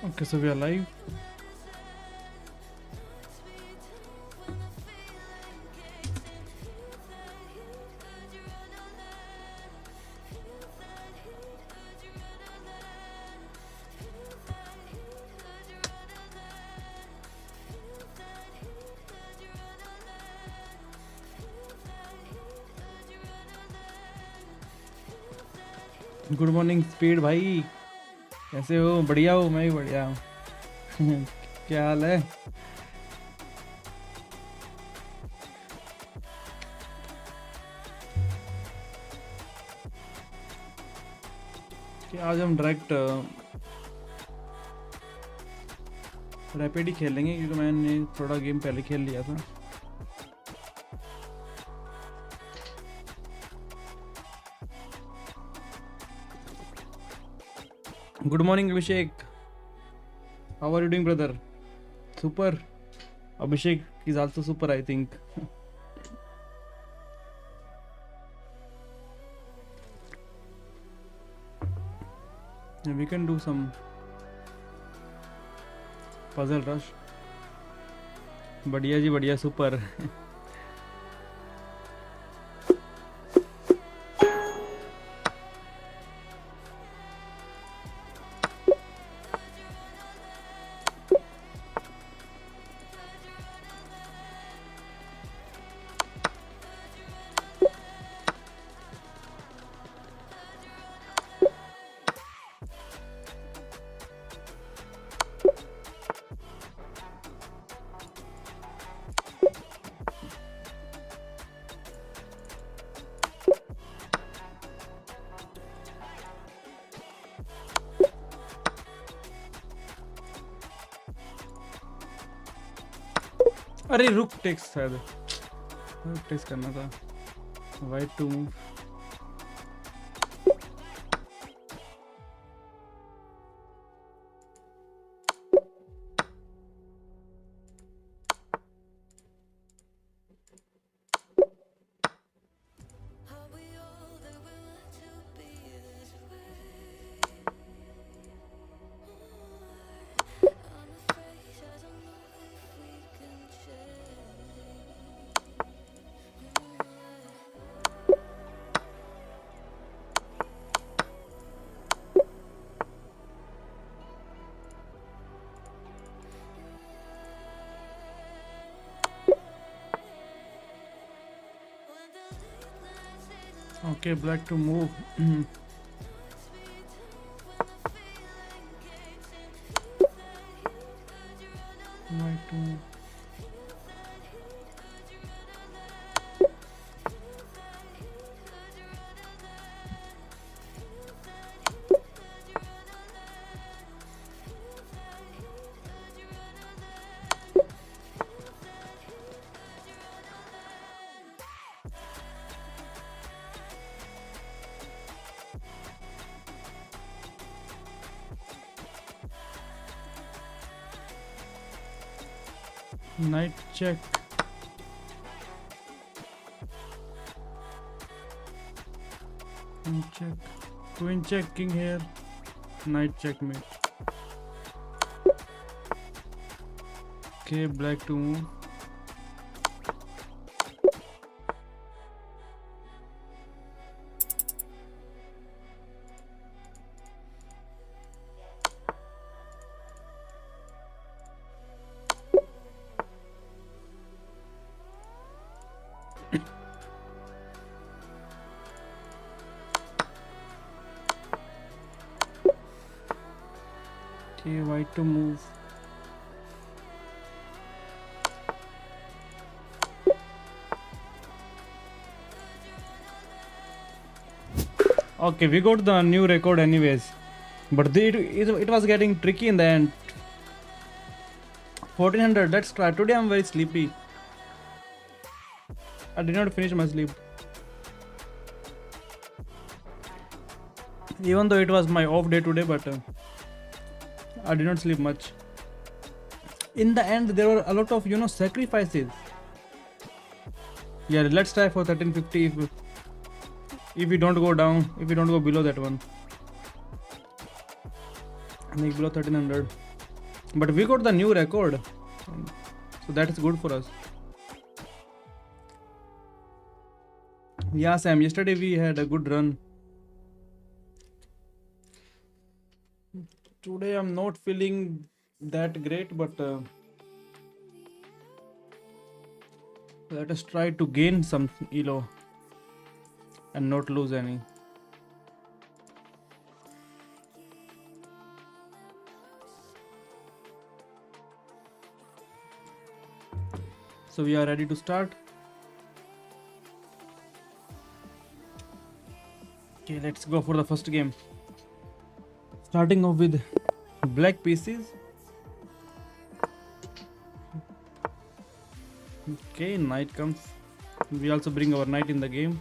Okay, so we are live. Good morning speed भाई, कैसे हो? बढ़िया हो? मैं भी बढ़िया हूँ। क्या हाल है? कि आज हम डायरेक्ट रैपिड ही खेलेंगे क्योंकि मैंने थोड़ा गेम पहले खेल लिया था। Good morning Abhishek, how are you doing brother? Super. Abhishek is also super I think. We can do some puzzle rush. बढ़िया जी, बढ़िया, सुपर। अरे रुक, टेक्स्ट शायद टेक्स्ट करना था। White to move. Okay, black to move. White to move. Knight check. King check. Queen check, king here. Knight checkmate. Okay, black to move. Okay, white to move. Okay, we got the new record anyways, but it was getting tricky in the end. 1400, let's try. Today I'm very sleepy. I did not finish my sleep. Even though it was my off day today, but I did not sleep much. In the end, there were a lot of, sacrifices. Yeah, let's try for 1350 if we don't go down, if we don't go below that one. Make below 1300. But we got the new record, so that is good for us. Yeah, Sam, yesterday we had a good run. Today I'm not feeling that great, but let us try to gain some elo and not lose any. So we are ready to start. Okay, let's go for the first game. Starting off with black pieces. Okay, knight comes. We also bring our knight in the game.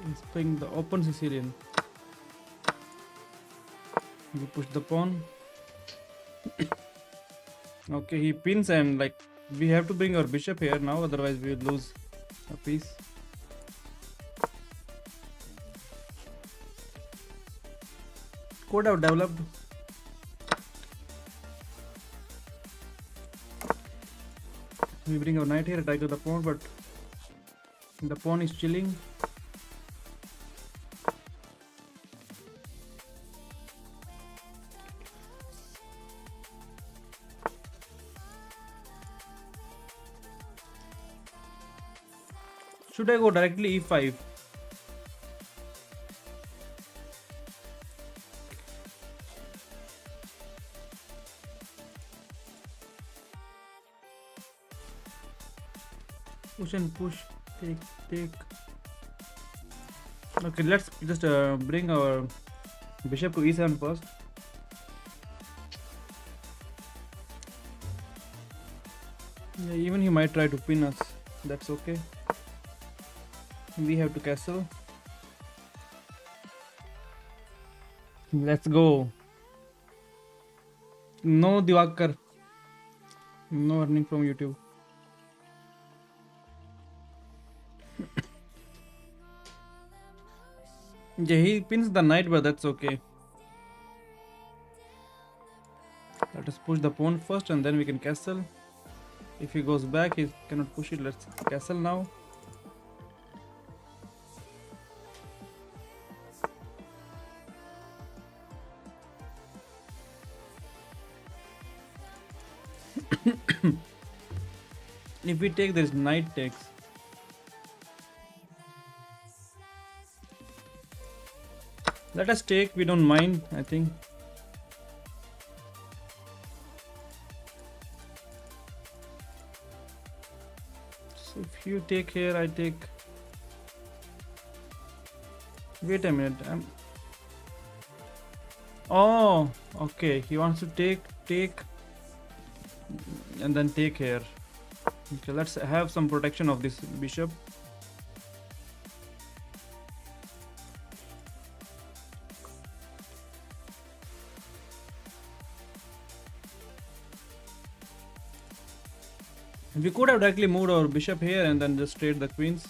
He's playing the open Sicilian. We push the pawn. Okay, he pins, and like we have to bring our bishop here now, otherwise we will lose a piece. Could have developed. We bring our knight here, attack with the pawn, but the pawn is chilling. Should I go directly e5? Push and push, take. Okay, let's just bring our bishop to e7 first. Yeah, even he might try to pin us. That's okay. We have to castle. Let's go. No, Divakar. No earning from YouTube. Yeah, he pins the knight, but that's okay. Let us push the pawn first and then we can castle. If he goes back, he cannot push it. Let's castle now. If we take, there is knight takes. Let us take, we don't mind, I think. So if you take here, I take. Wait a minute. Oh, okay. He wants to take, and then take here. Okay, let's have some protection of this bishop. We could have directly moved our bishop here and then just trade the queens.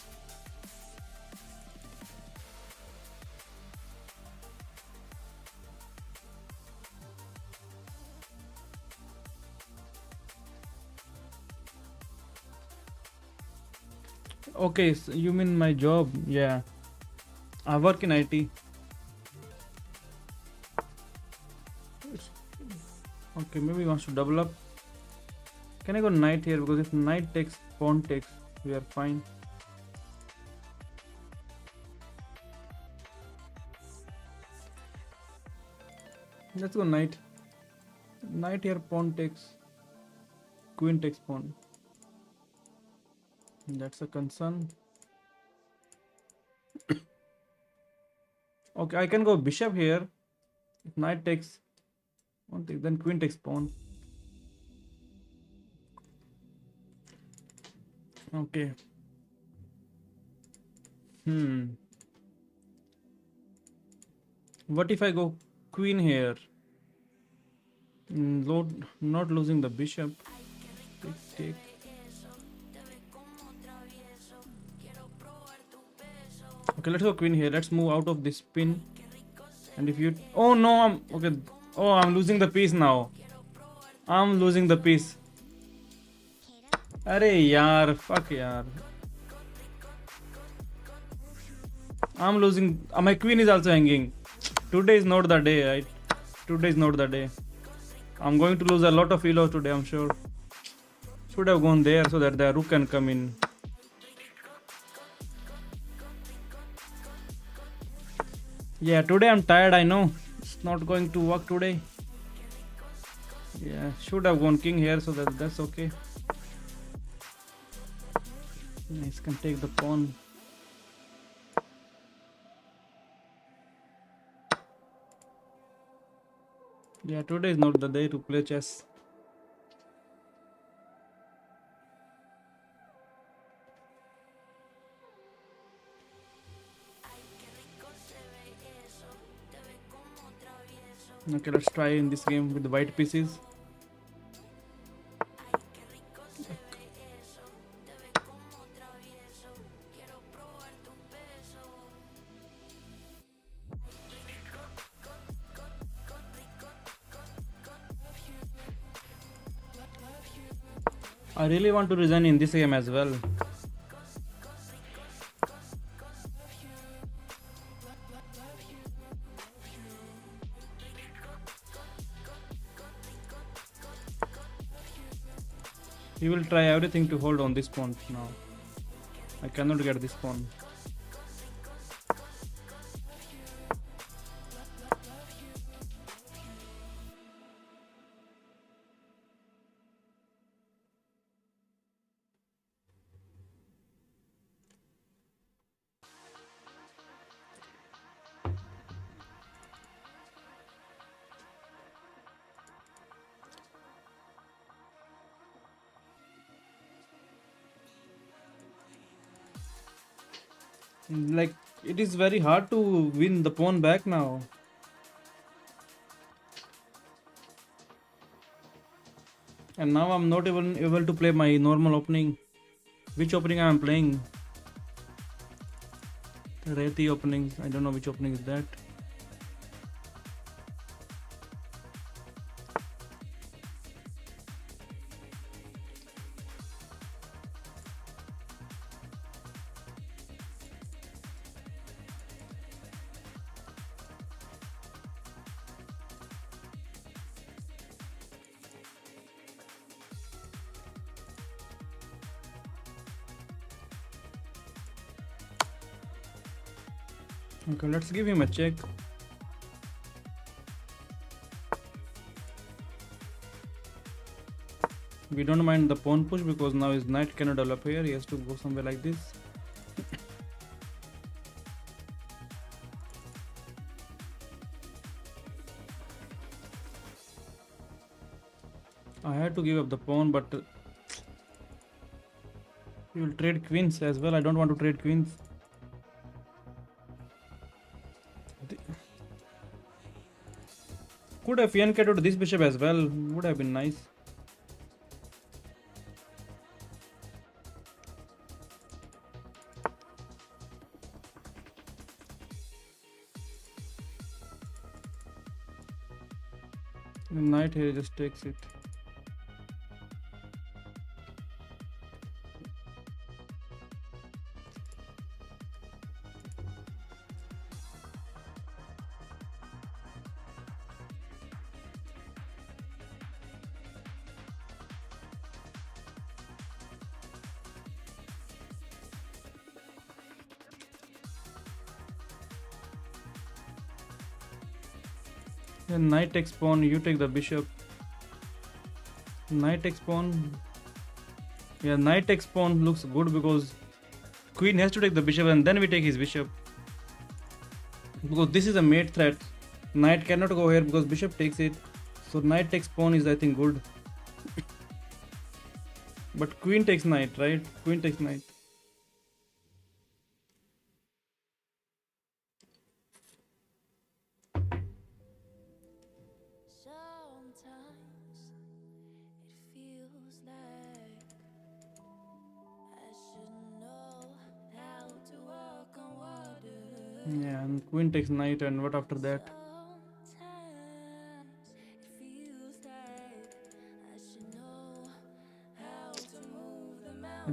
Okay, so you mean my job? Yeah, I work in IT. Okay, maybe he wants to double up. Can I go knight here? Because if knight takes, pawn takes, we are fine. Let's go knight. Knight here, pawn takes, queen takes pawn. That's a concern. Okay, I can go bishop here. If knight takes, pawn takes, then queen takes pawn. Okay. What if I go queen here? Not losing the bishop. Take. Okay, let's go queen here. Let's move out of this pin. And if you... Oh no, okay. Oh, I'm losing the piece now. I'm losing the piece. Arey yaar, fuck yaar. I'm losing. My queen is also hanging. Today is not the day, right? Today is not the day. I'm going to lose a lot of elo today, I'm sure. Should have gone there so that the rook can come in. Yeah, today I'm tired, I know. It's not going to work today. Yeah, should have gone king here so that's okay. Nice, can take the pawn. Yeah, today is not the day to play chess. Okay, let's try in this game with the white pieces. I really want to resign in this game as well. He will try everything to hold on this pawn now. I cannot get this pawn. Like, it is very hard to win the pawn back now. And now I'm not even able to play my normal opening. Which opening I am playing? The Reti openings. I don't know which opening is that. Okay, let's give him a check. We don't mind the pawn push because now his knight cannot develop here. He has to go somewhere like this. I had to give up the pawn, but he will trade queens as well. I don't want to trade queens. Could have fnk to this bishop as well. Would have been nice. The knight here just takes it. Then knight takes pawn, you take the bishop. Knight takes pawn. Yeah, knight takes pawn looks good because queen has to take the bishop and then we take his bishop. Because this is a mate threat. Knight cannot go here because bishop takes it. So knight takes pawn is I think good. But queen takes knight, right? Queen takes knight. Yeah, and queen takes knight, and what after that?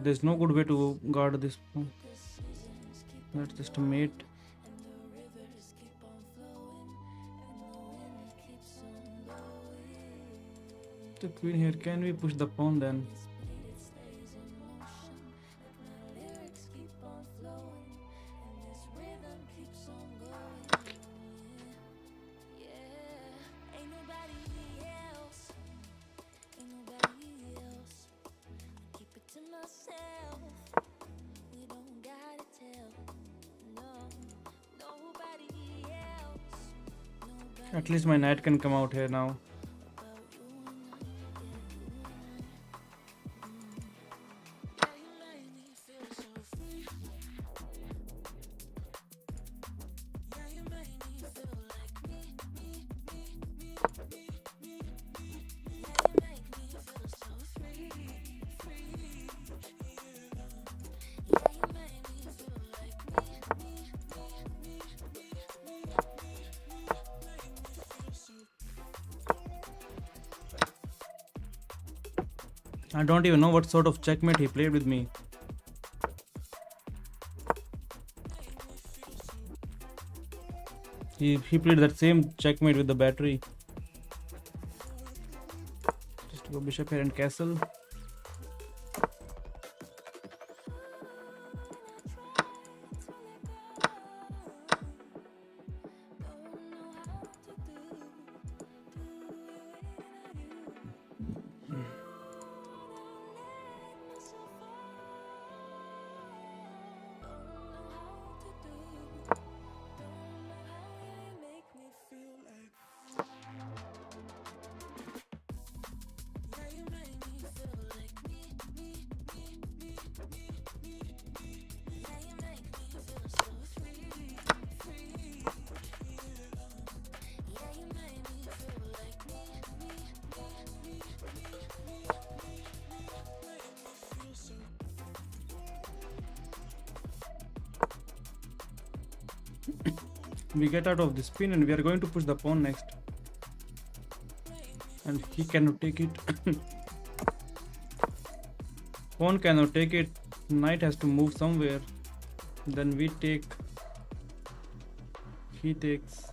There's no good way to guard this pawn. That's just a mate. The queen here. Can we push the pawn then? At least my knight can come out here now. I don't even know what sort of checkmate he played with me. He played that same checkmate with the battery. Just go bishop here and castle. We get out of the spin and we are going to push the pawn next. And he cannot take it. Pawn cannot take it. Knight has to move somewhere. Then we take. He takes.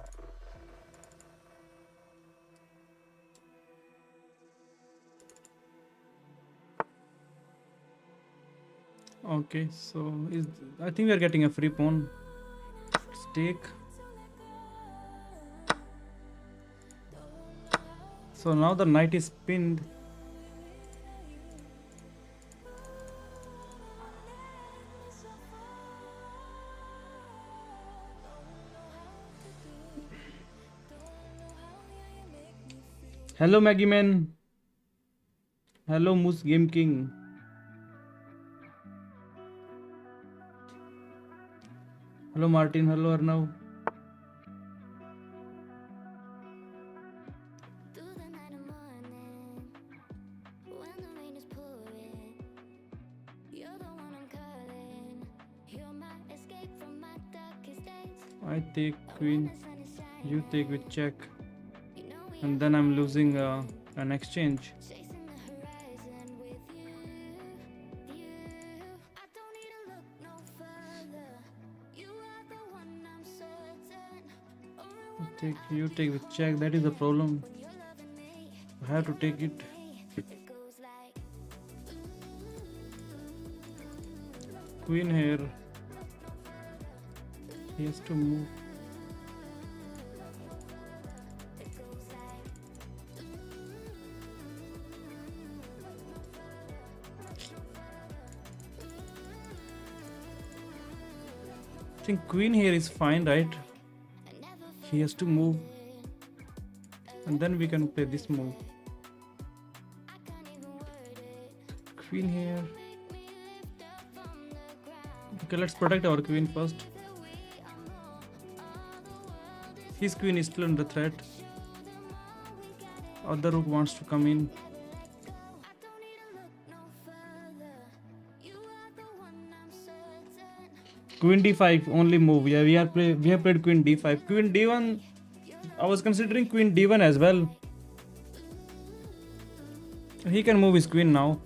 Okay, so I think we are getting a free pawn. Let's take. So now the knight is pinned. Hello Maggie Man. Hello Moose Game King. Hello Martin. Hello Arnav. I take queen, you take with check, and then I'm losing an exchange. You take with check, that is the problem. I have to take it. Queen here. He has to move. I think queen here is fine, right? He has to move. And then we can play this move. Queen here. Okay, let's protect our queen first. His queen is still under threat. Other rook wants to come in. Queen d5 only move. Yeah, we have played queen d5. Queen d1. I was considering queen d1 as well. He can move his queen now.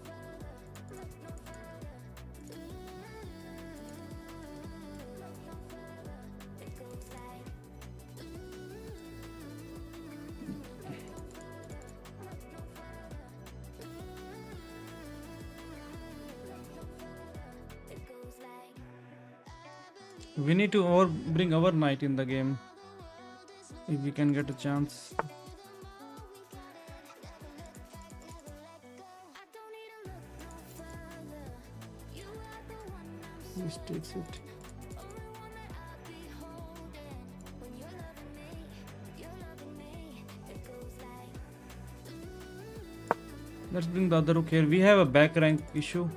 We need to bring our knight in the game if we can get a chance. This takes it. Let's bring the other rook here. We have a back rank issue.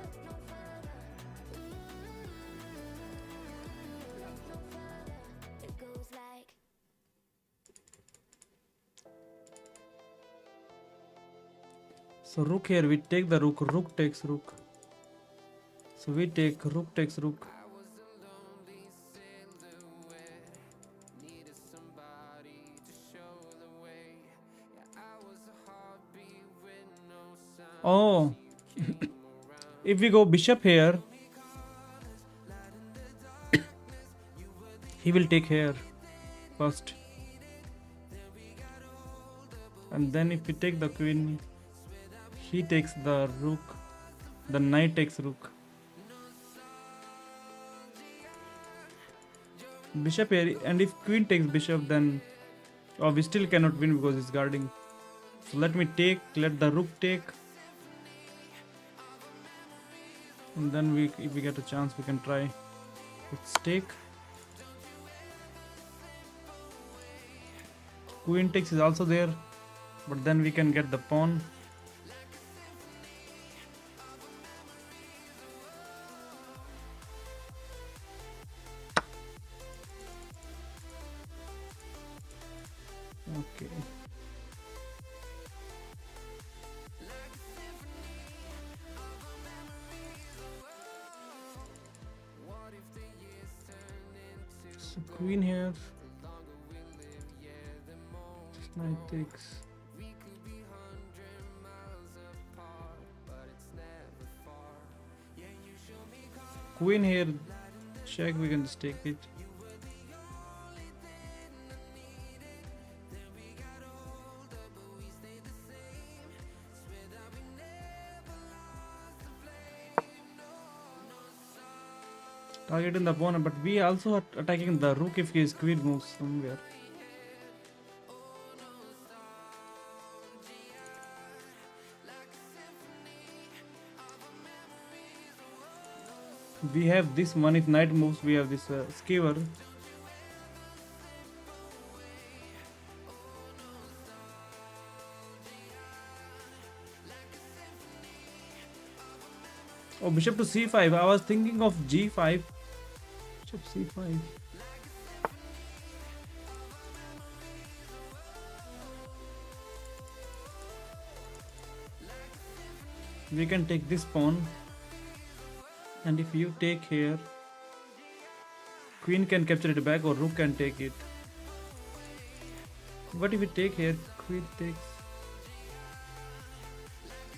So rook here, we take the rook, rook takes rook. So we take rook takes rook. Oh, if we go bishop here, he will take here first. And then if we take the queen, he takes the rook, the knight takes rook. Bishop here, and if queen takes bishop, then we still cannot win because it's guarding. So let me take, let the rook take. And then if we get a chance, we can try. Let's take. Queen takes is also there, but then we can get the pawn. Okay. So queen here. Knight takes. Queen here. Check. We can just take it. Targeting the opponent, but we also are attacking the rook if his queen moves somewhere. We have this one. If knight moves, we have this skewer. Oh, bishop to c5. I was thinking of g5. Bishop c5. We can take this pawn. And if you take here, queen can capture it back or rook can take it. What if we take here? Queen takes.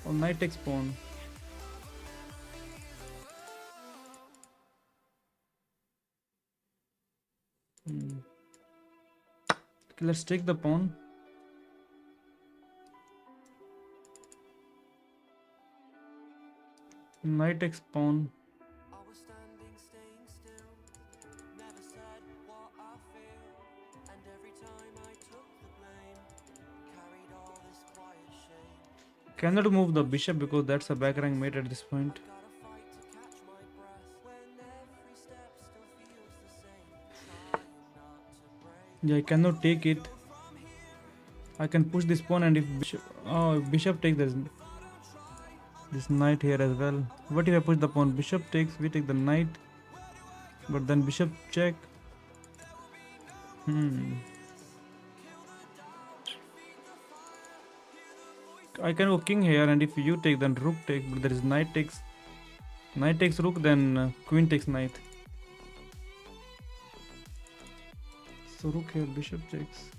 Or knight takes pawn. Okay, let's take the pawn. Knight takes pawn. Cannot move the bishop because that's a back rank mate at this point. Yeah, I cannot take it. I can push this pawn, and if bishop takes this knight here as well. What if I push the pawn? Bishop takes, we take the knight, but then bishop check. I can go king here, and if you take, then rook takes, but there is knight takes rook, then queen takes knight. So rook here, bishop takes.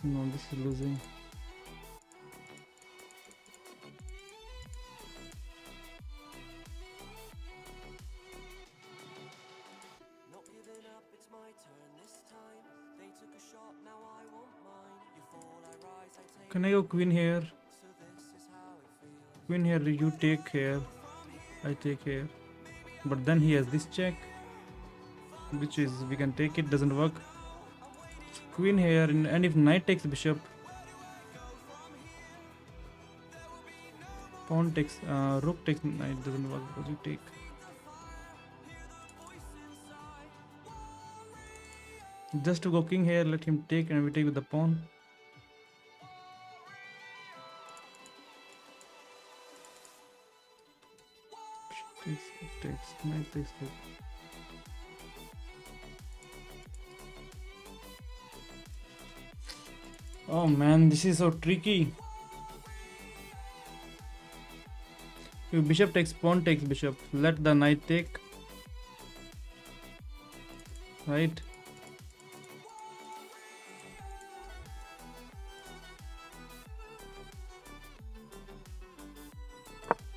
No, this is losing. Can I go queen here? Queen here, you take here. I take here. But then he has this check, which is we can take it, doesn't work. Queen here, and if knight takes bishop, pawn takes, rook takes knight, doesn't work because you take. Just to go king here, let him take and we take with the pawn. Takes, knight takes, rook. Oh man, this is so tricky. If bishop takes, pawn takes bishop, let the knight take. Right?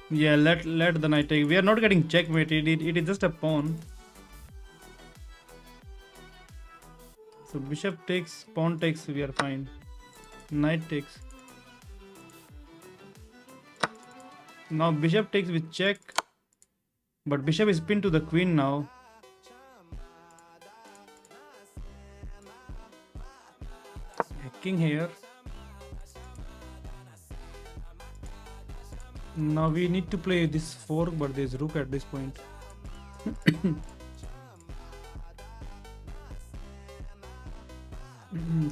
Yeah, let the knight take. We are not getting checkmate. It is just a pawn. So bishop takes, pawn takes. We are fine. Knight takes. Now bishop takes with check, but bishop is pinned to the queen now. King here. Now we need to play this fork, but there's rook at this point.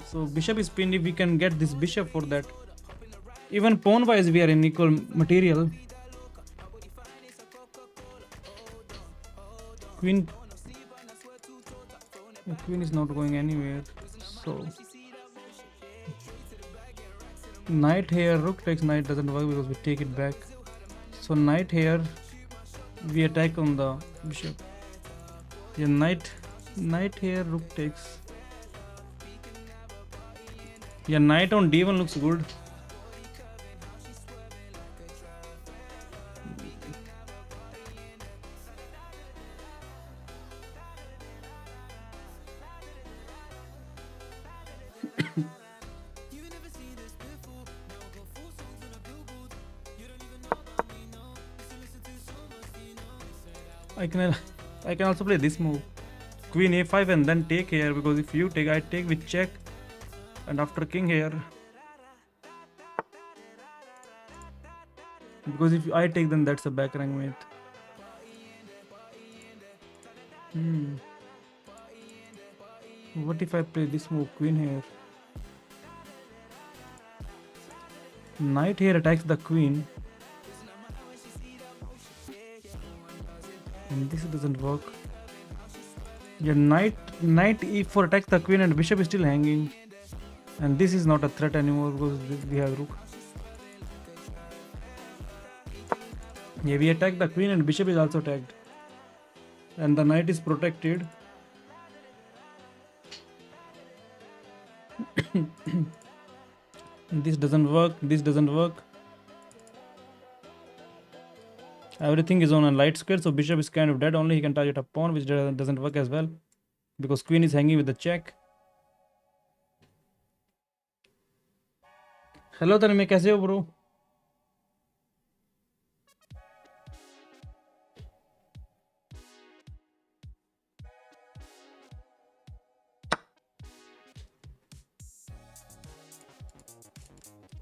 So bishop is pinned. If we can get this bishop for that, even pawn wise we are in equal material. Queen, the queen is not going anywhere, so knight here, rook takes knight, doesn't work because we take it back. So knight here, we attack on the bishop. Yeah, knight here, rook takes. Yeah, knight on d1 looks good. I can also play this move, queen a5 and then take here, because if you take, I take with check, and after king here, because if I take then that's a back rank mate. What if I play this move, queen here, knight here attacks the queen, and this doesn't work. Yeah, knight e4 attacks the queen and bishop is still hanging, and this is not a threat anymore because we have rook. Yeah, we attack the queen and bishop is also attacked, and the knight is protected. This doesn't work, this doesn't work. Everything is on a light square, so bishop is kind of dead. Only he can target a pawn, which doesn't work as well because queen is hanging with the check. Hello Tanmay, कैसे हो bro?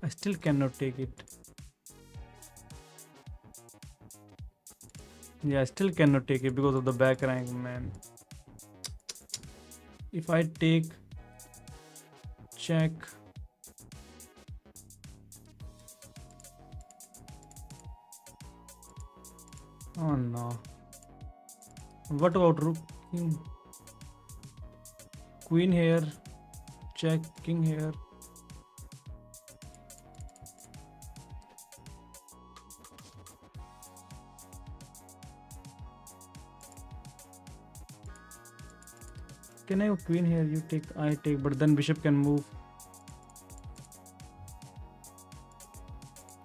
I still cannot take it. Yeah, I still cannot take it because of the back rank, man. If I take check, oh no. What about rook, king? Queen here, check, king here. Can I have queen here? You take, I take, but then bishop can move.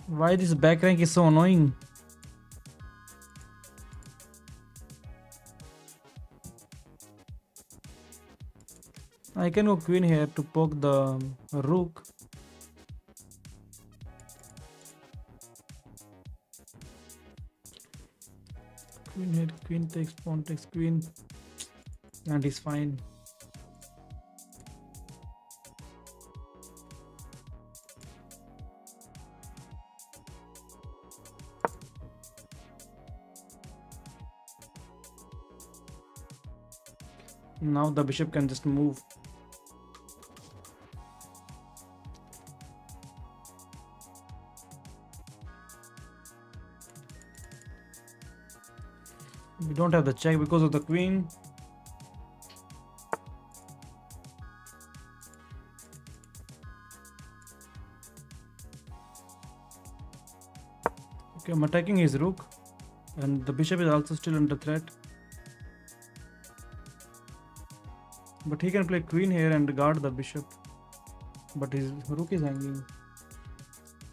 Why this back rank is so annoying? I can go queen here to poke the rook. Queen here, queen takes, pawn takes queen, and he's fine. Now the bishop can just move. We don't have the check because of the queen. Okay, I'm attacking his rook, and the bishop is also still under threat. But he can play queen here and guard the bishop. But his rook is hanging.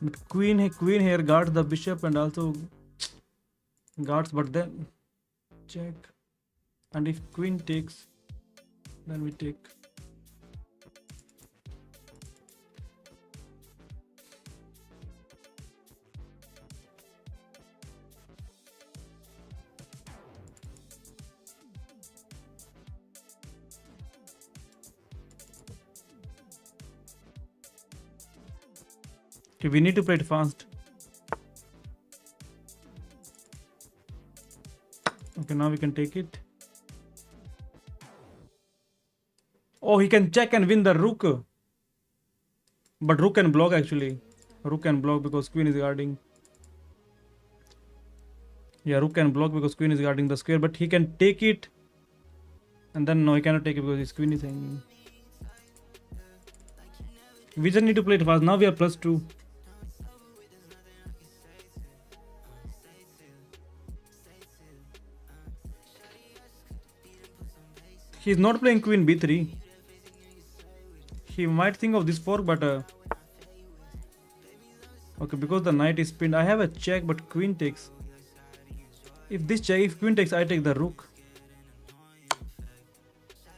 But queen here guards the bishop and also guards, but then check. And if queen takes, then we take. Okay, we need to play it fast. Okay, now we can take it. Oh, he can check and win the rook. But rook can block actually. Rook can block because queen is guarding. Yeah, rook can block because queen is guarding the square, but he can take it. And then no, he cannot take it because his queen is hanging. We just need to play it fast. Now we are +2. He's not playing queen b3. He might think of this fork, but okay, because the knight is pinned. I have a check, but queen takes. If queen takes, I take the rook.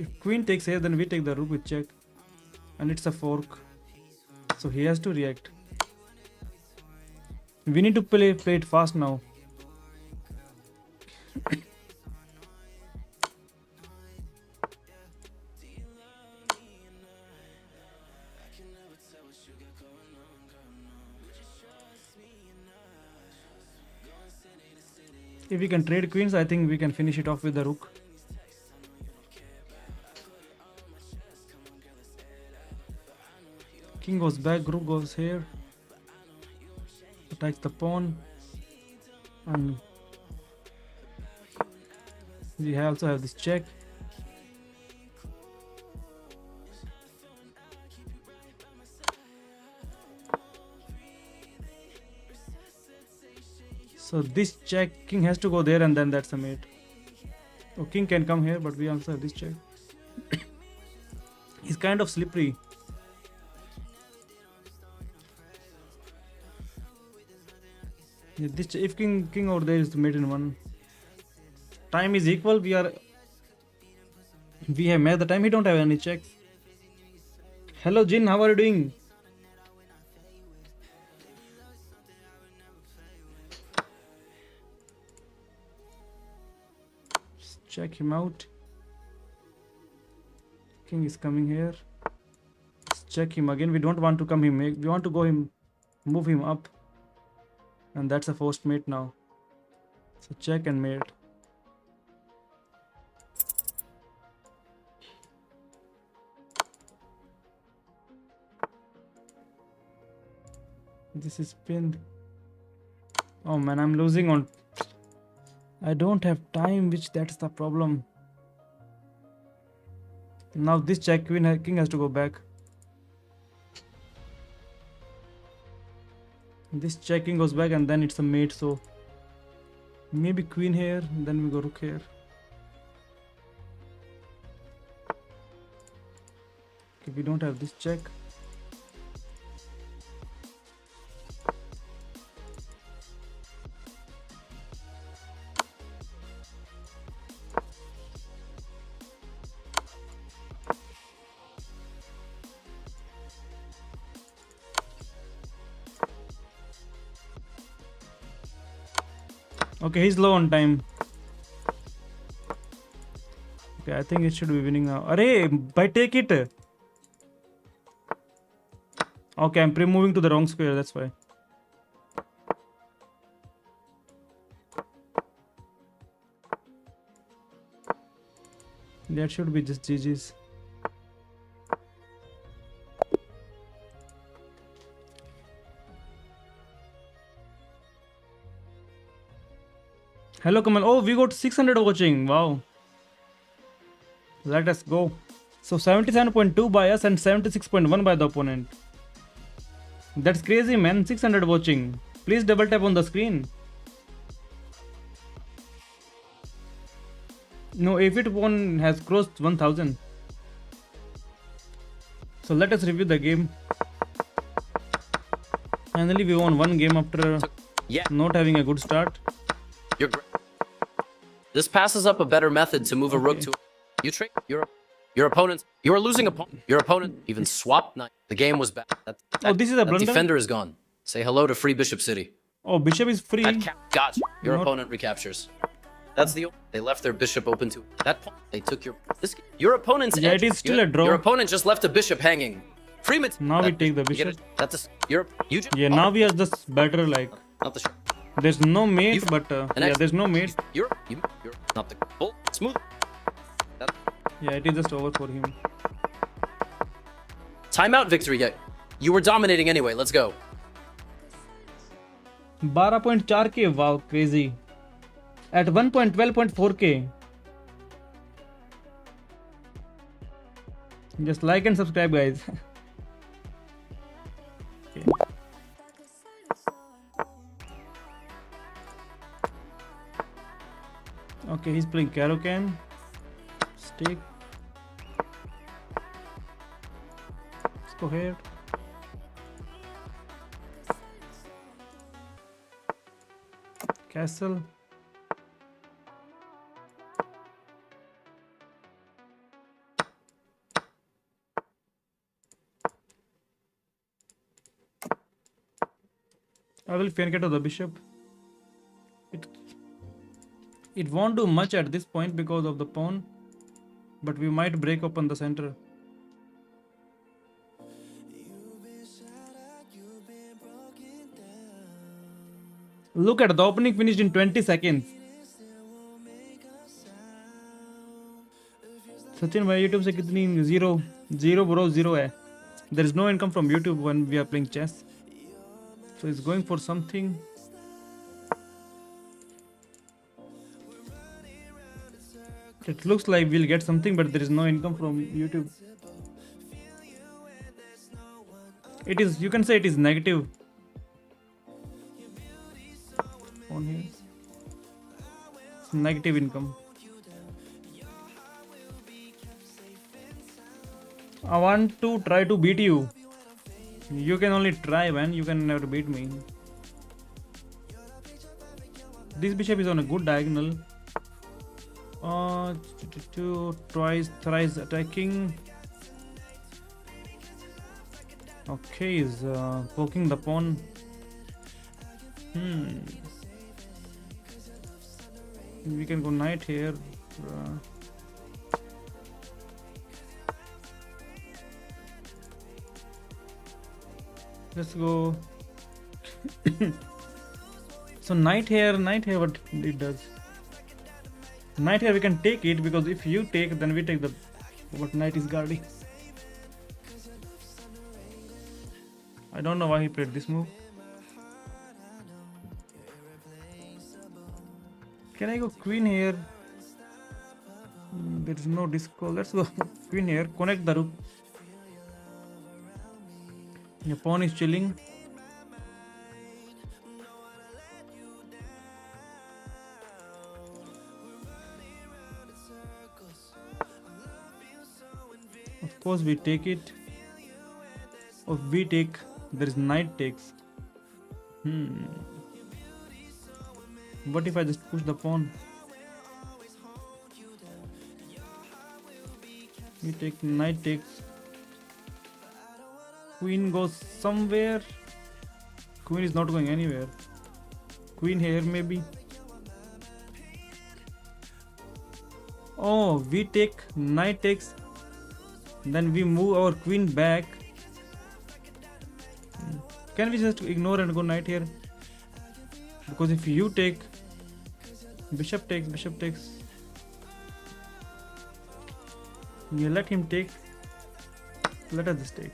If queen takes here, then we take the rook with check, and it's a fork. So he has to react. We need to play it fast now. If we can trade queens, I think we can finish it off with the rook. King goes back, rook goes here, attacks the pawn, and we also have this check. So this check, king has to go there, and then that's a mate. Oh, king can come here, but we also have this check. He's kind of slippery. Yeah, if king over there is the mate in one. Time is equal. We have made the time. He don't have any checks. Hello Jin, how are you doing? Check him out. King is coming here. Let's check him again. We don't want to come him. We want to go him, move him up. And that's a forced mate now. So check and mate. This is pinned. Oh man, I'm losing on. I don't have time, that's the problem. Now this check, king has to go back. This checking goes back, and then it's a mate, so maybe queen here, then we go rook here. Okay, we don't have this check. Okay, he's low on time. I think it should be winning now. Arey, by take it. Okay, I'm pre-moving to the wrong square, that's why. That should be just GG's. Hello Kamal. Oh, we got 600 watching. Wow. Let us go. So 77.2 by us and 76.1 by the opponent. That's crazy, man. 600 watching. Please double tap on the screen. No, if it won has crossed 1000. So let us review the game. Finally, we won one game after not having a good start. This passes up a better method to move a rook to. You trick your opponent. You are losing opponent. Your opponent even swapped knight. The game was bad. This is a blunder. Defender is gone. Say hello to free Bishop City. Oh, bishop is free. Gotcha. Your opponent recaptures. That's they left their bishop open to that point. They took your opponent's edge. It is still a draw. Your opponent just left a bishop hanging. Free Now we take the bishop. Now we are just better, like. Not the there's no mate, but there's no mate. You're not the bull. Smooth. It is just over for him. Timeout victory. Yeah, you were dominating anyway. Let's go. 12.4k. Wow, crazy. At 1.12.4k. Just like and subscribe, guys. Okay. Okay, he's playing Caro-Kann. Stick. Let's go ahead. Castle. I will flank it to the bishop. It won't do much at this point because of the pawn, but we might break open the center. Look at the opening finished in 20 seconds. Sachin, भाई YouTube से कितनी zero bro zero है. There is no income from YouTube when we are playing chess. So he's going for something. It looks like we'll get something, but there is no income from YouTube. It is, you can say it is negative. On here. It's negative income. I want to try to beat you. You can only try, man. You can never beat me. This bishop is on a good diagonal. Thrice attacking. Okay, he's poking the pawn. We can go knight here. Let's go. So knight here, what it does. Knight here we can take it, because if you take, then we take the, but knight is guarding. I don't know why he played this move. Can I go queen here? There is no disco. Let's go queen here. Connect the rook. Your pawn is chilling. Of course we take it. If we take, there is knight takes. What if I just push the pawn? We take, knight takes. Queen goes somewhere. Queen is not going anywhere. Queen here maybe. Oh, we take knight takes. Then we move our queen back. Can we just ignore and go knight here? Because if you take, bishop takes, bishop takes. You let him take. Let us just take.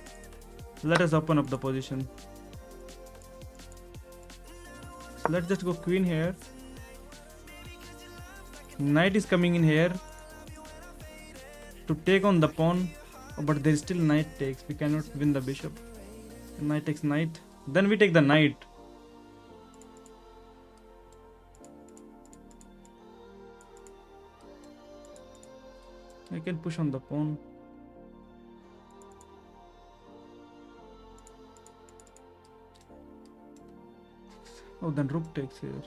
Let us open up the position. So let's just go queen here. Knight is coming in here to take on the pawn, but there is still knight takes. We cannot win the bishop. Knight takes knight. Then we take the knight. I can push on the pawn. Oh, then rook takes here.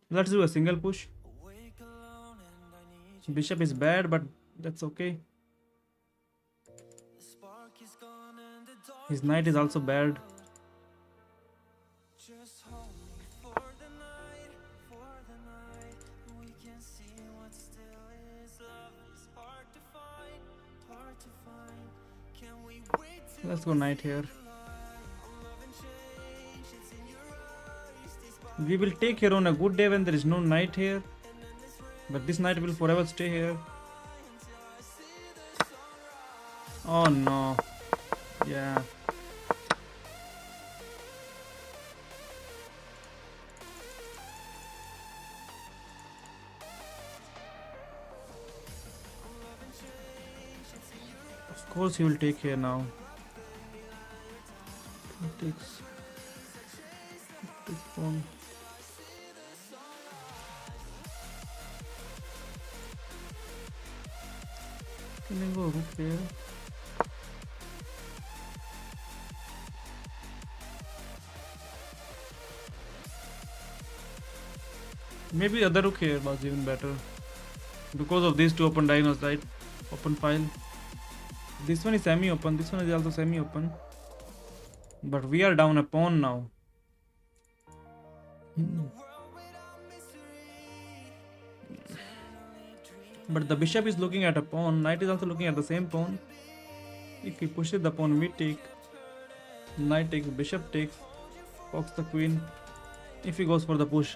Let's do a single push. Bishop is bad, but that's okay. His knight is also bad. Let's go knight here. We will take here on a good day when there is no knight here. But this knight will forever stay here. Oh no. Yeah. Of course he will take here now. He takes pawn. Can I go rook here? Maybe other rook here was even better. Because of these two open diagonals, right? Open file. This one is semi-open, this one is also semi-open. But we are down a pawn now. But the bishop is looking at a pawn, knight is also looking at the same pawn. If he pushes the pawn, we take. Knight takes, bishop takes, fox the queen. If he goes for the push.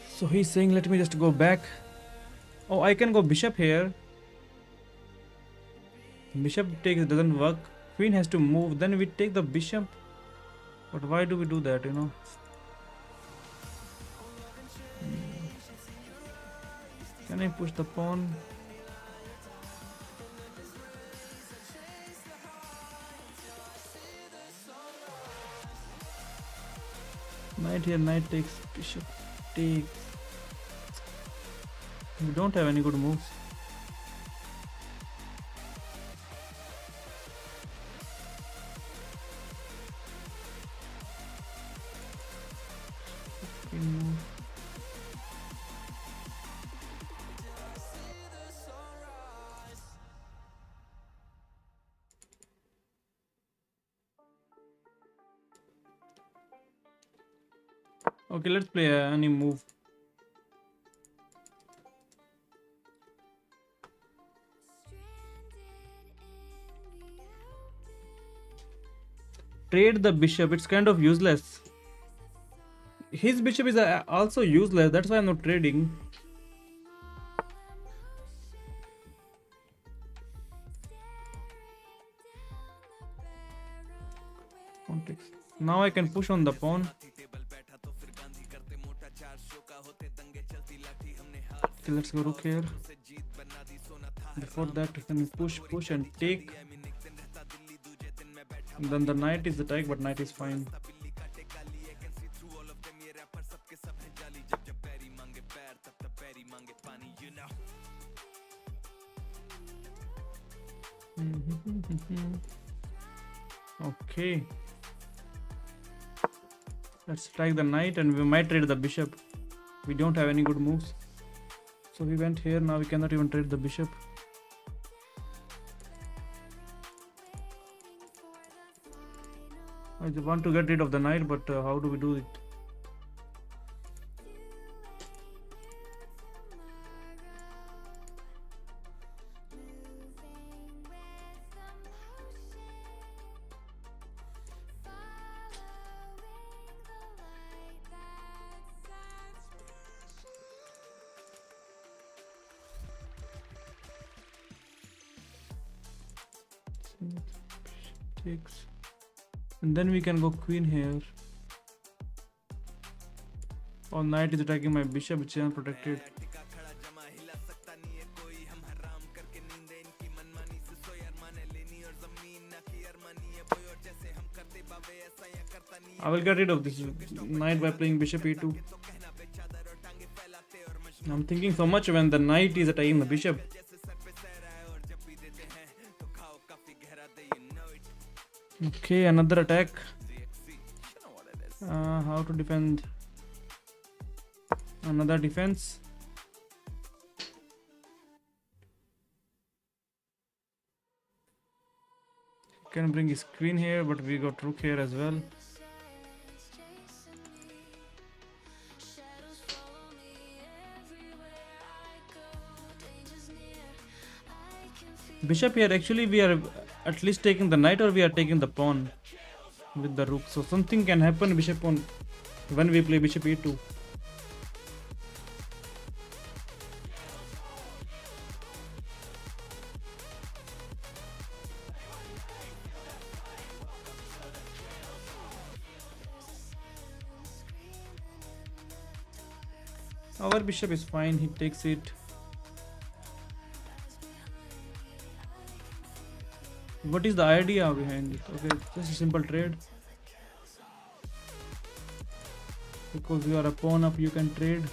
So he's saying, let me just go back. Oh, I can go bishop here. Bishop takes doesn't work. Queen has to move, then we take the bishop. But why do we do that, you know? Can I push the pawn? Knight here, knight takes, bishop takes. We don't have any good moves. Okay, let's play any move. Trade the bishop, it's kind of useless. His bishop is also useless, that's why I'm not trading. Context. Now I can push on the pawn. Okay, let's go rook here. Before that, then we push and take. And then the knight is attacked, but knight is fine. Okay. Let's strike the knight and we might trade the bishop. We don't have any good moves. So we went here, now we cannot even trade the bishop. I just want to get rid of the knight, but how do we do it? Takes. And then we can go queen here. Or knight is attacking my bishop, which is unprotected. I will get rid of this knight by playing bishop e2. I'm thinking so much when the knight is attacking the bishop. Okay, another attack. How to defend? Another defense. Can bring his queen here, but we got rook here as well. Bishop here, actually we are at least taking the knight, or we are taking the pawn with the rook. So something can happen bishop on when we play bishop e2. Our bishop is fine, he takes it. What is the idea behind it? Okay, just a simple trade. Because you are a pawn up, you can trade.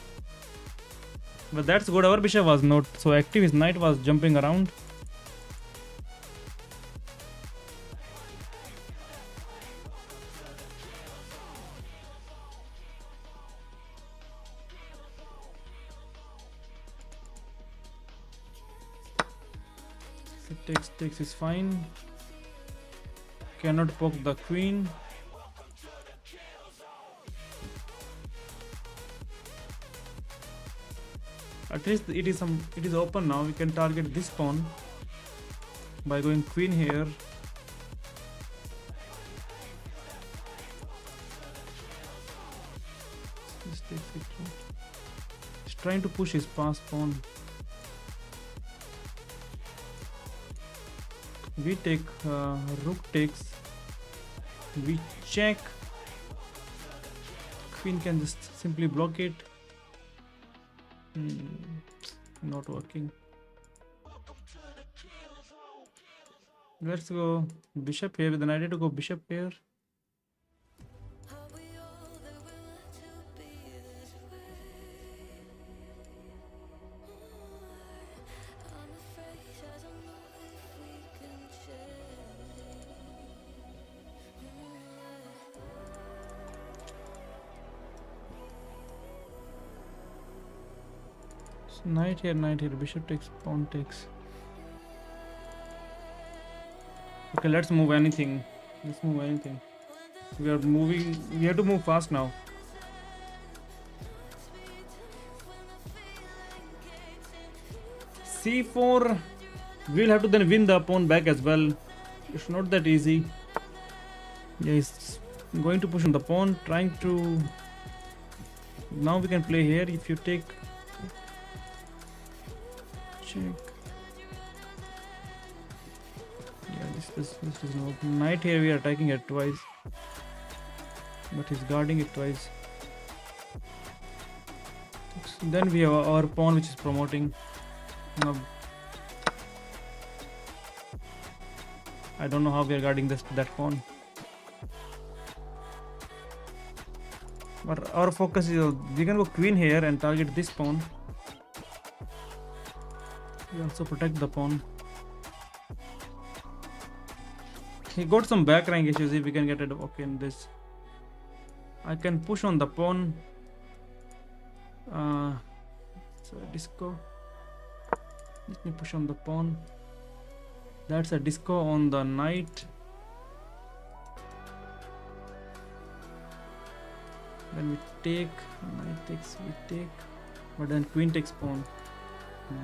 But that's good, our bishop was not so active, his knight was jumping around. Takes is fine. Cannot poke the queen. At least it is open now. We can target this pawn by going queen here. This takes it. He's trying to push his pass pawn. We take rook takes, we check, queen can just simply block it. Not working. Let's go bishop here with an idea to go bishop here. Knight here, bishop takes, pawn takes. Okay, let's move anything. Let's move anything. We are moving, we have to move fast now. C4, we'll have to then win the pawn back as well. It's not that easy. Yeah, he's going to push on the pawn, trying to... Now we can play here. If you take... Check. Yeah, this is no knight here. We are attacking it twice, but he's guarding it twice. Then we have our pawn, which is promoting. Now I don't know how we are guarding that pawn. But our focus is we can go queen here and target this pawn. We also protect the pawn. He got some back rank issues. If we can get it okay in this, I can push on the pawn. So disco. Let me push on the pawn. That's a disco on the knight. Then we take, knight takes, we take, but then queen takes pawn.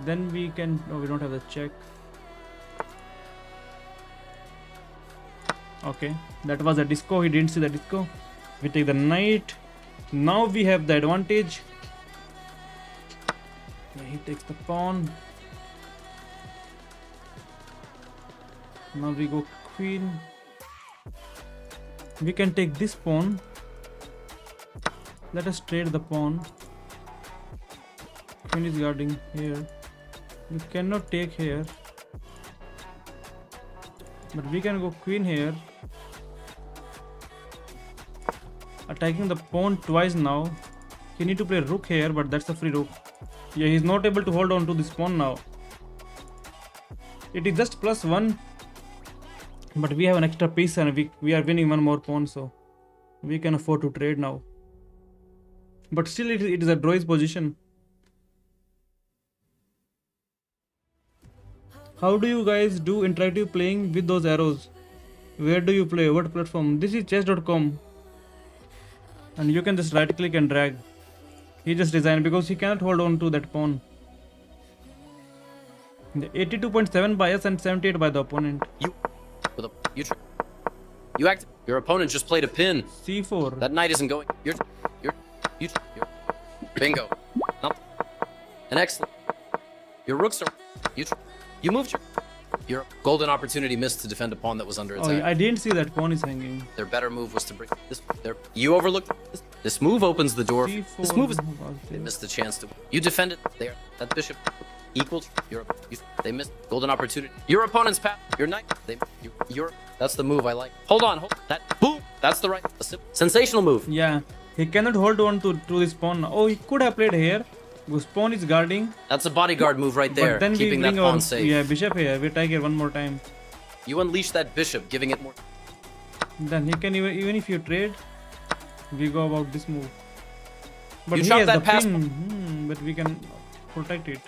Then we can, no, we don't have the check. Okay, that was a disco, he didn't see the disco. We take the knight. Now we have the advantage. Yeah, he takes the pawn. Now we go queen. We can take this pawn. Let us trade the pawn. Queen is guarding here. We cannot take here. But we can go queen here. Attacking the pawn twice now. He need to play rook here, but that's a free rook. Yeah, he's not able to hold on to this pawn now. It is just +1. But we have an extra piece and we are winning one more pawn, so we can afford to trade now. But still it is a draw's position. How do you guys do interactive playing with those arrows? Where do you play? What platform? This is chess.com. And you can just right click and drag. He just designed because he cannot hold on to that pawn. The 82.7 by us and 78 by the opponent. Your opponent just played a pin. C4. That knight isn't going. You're bingo. An excellent. Your rooks are. You moved your golden opportunity missed to defend a pawn that was under attack. Oh, I didn't see that pawn is hanging. Their better move was to bring this. You overlooked this. This move opens the door. C4 This move is. was They there. missed the chance to. You defended there. That bishop equals they missed golden opportunity. Your opponent's path. Your knight. That's the move I like. Hold that. Boom. That's the right. Sensational move. Yeah, he cannot hold on to this pawn. Oh, he could have played here. Because pawn is guarding. That's a bodyguard move right there. But then Keeping we that bring pawn our safe. yeah bishop here. We take it one more time. You unleash that bishop, giving it more. Then he can even if you trade, we go about this move. But You he chop has that the pass- pin. But we can protect it.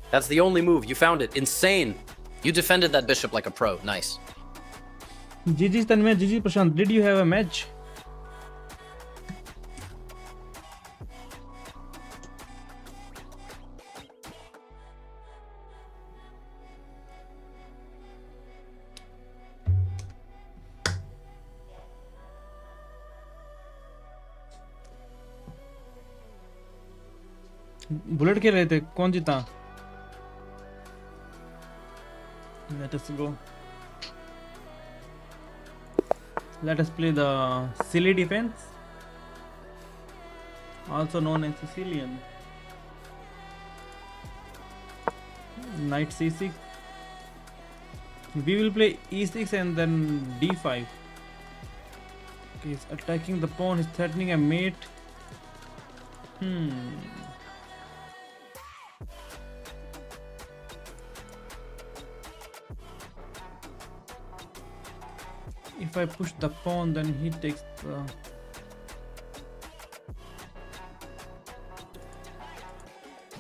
That's the only move. You found it. Insane. You defended that bishop like a pro. Nice. GG Tanmay, GG Prashant. Did you have a match? Bullet खेल रहे थे कौन जीता let us go let us play the silly defense also known as Sicilian knight c6 we will play e6 and then d5 okay, he's attacking the pawn, he's threatening a mate if I push the pawn, then he takes the...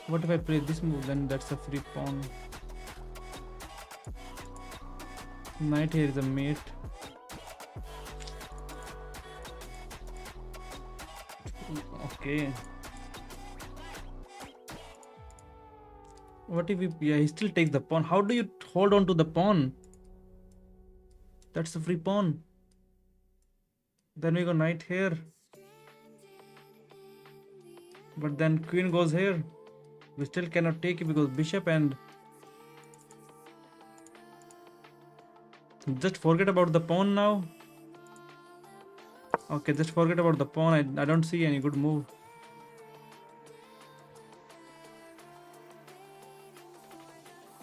What if I play this move? Then that's a free pawn. Knight here is a mate. Okay. What if he still takes the pawn? How do you hold on to the pawn? That's a free pawn. Then we go knight here. But then queen goes here. We still cannot take it because bishop and... Just forget about the pawn now. Okay, just forget about the pawn. I don't see any good move.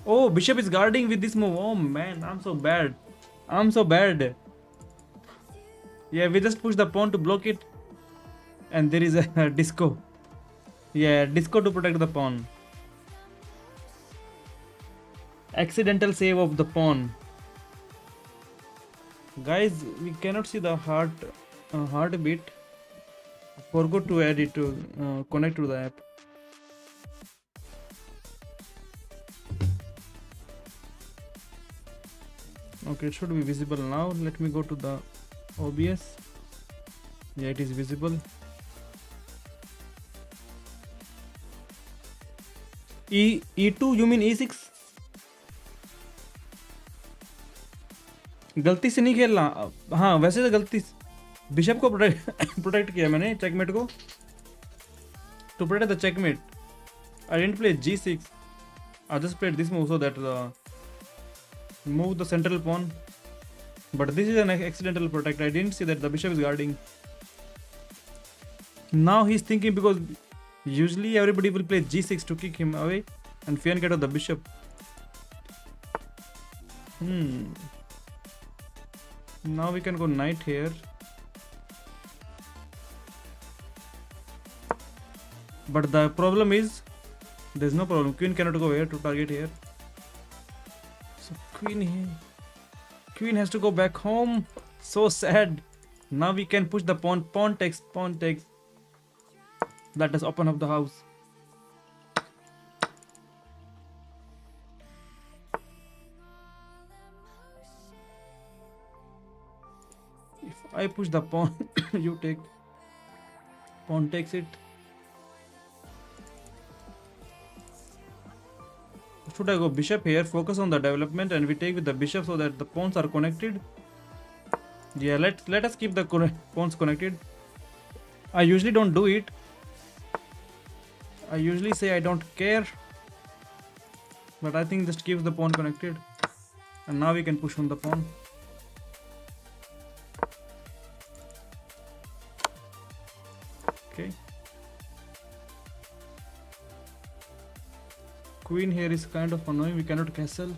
Oh, bishop is guarding with this move. Oh man, I'm so bad. I'm so bad. Yeah, we just push the pawn to block it. And there is a disco. Yeah, disco to protect the pawn. Accidental save of the pawn. Guys, we cannot see the heartbeat. Forgot to add it to connect to the app. Okay, it should be visible now. Let me go to the OBS. Yeah, it is visible. E2 you mean E6? गलती से नहीं खेलना। हाँ वैसे तो गलती bishop को protect किया मैंने चेकमेट को, to protect the checkmate. I didn't play G6. I just played this move so that move the central pawn. But this is an accidental protect. I didn't see that the bishop is guarding. Now he's thinking, because usually everybody will play G6 to kick him away and fianchetto the bishop. Now we can go knight here. But the problem is, there's no problem. Queen cannot go here to target here. So queen here. Queen has to go back home. So sad. Now we can push the pawn. Pawn takes. Pawn takes. Let us open up the house. If I push the pawn, you take. Pawn takes it. Should I go bishop here? Focus on the development, and we take with the bishop so that the pawns are connected. Yeah, let us keep the pawns connected. I usually don't do it. I usually say I don't care, but I think just keeps the pawn connected. And now we can push on the pawn. Okay. Queen here is kind of annoying. We cannot castle.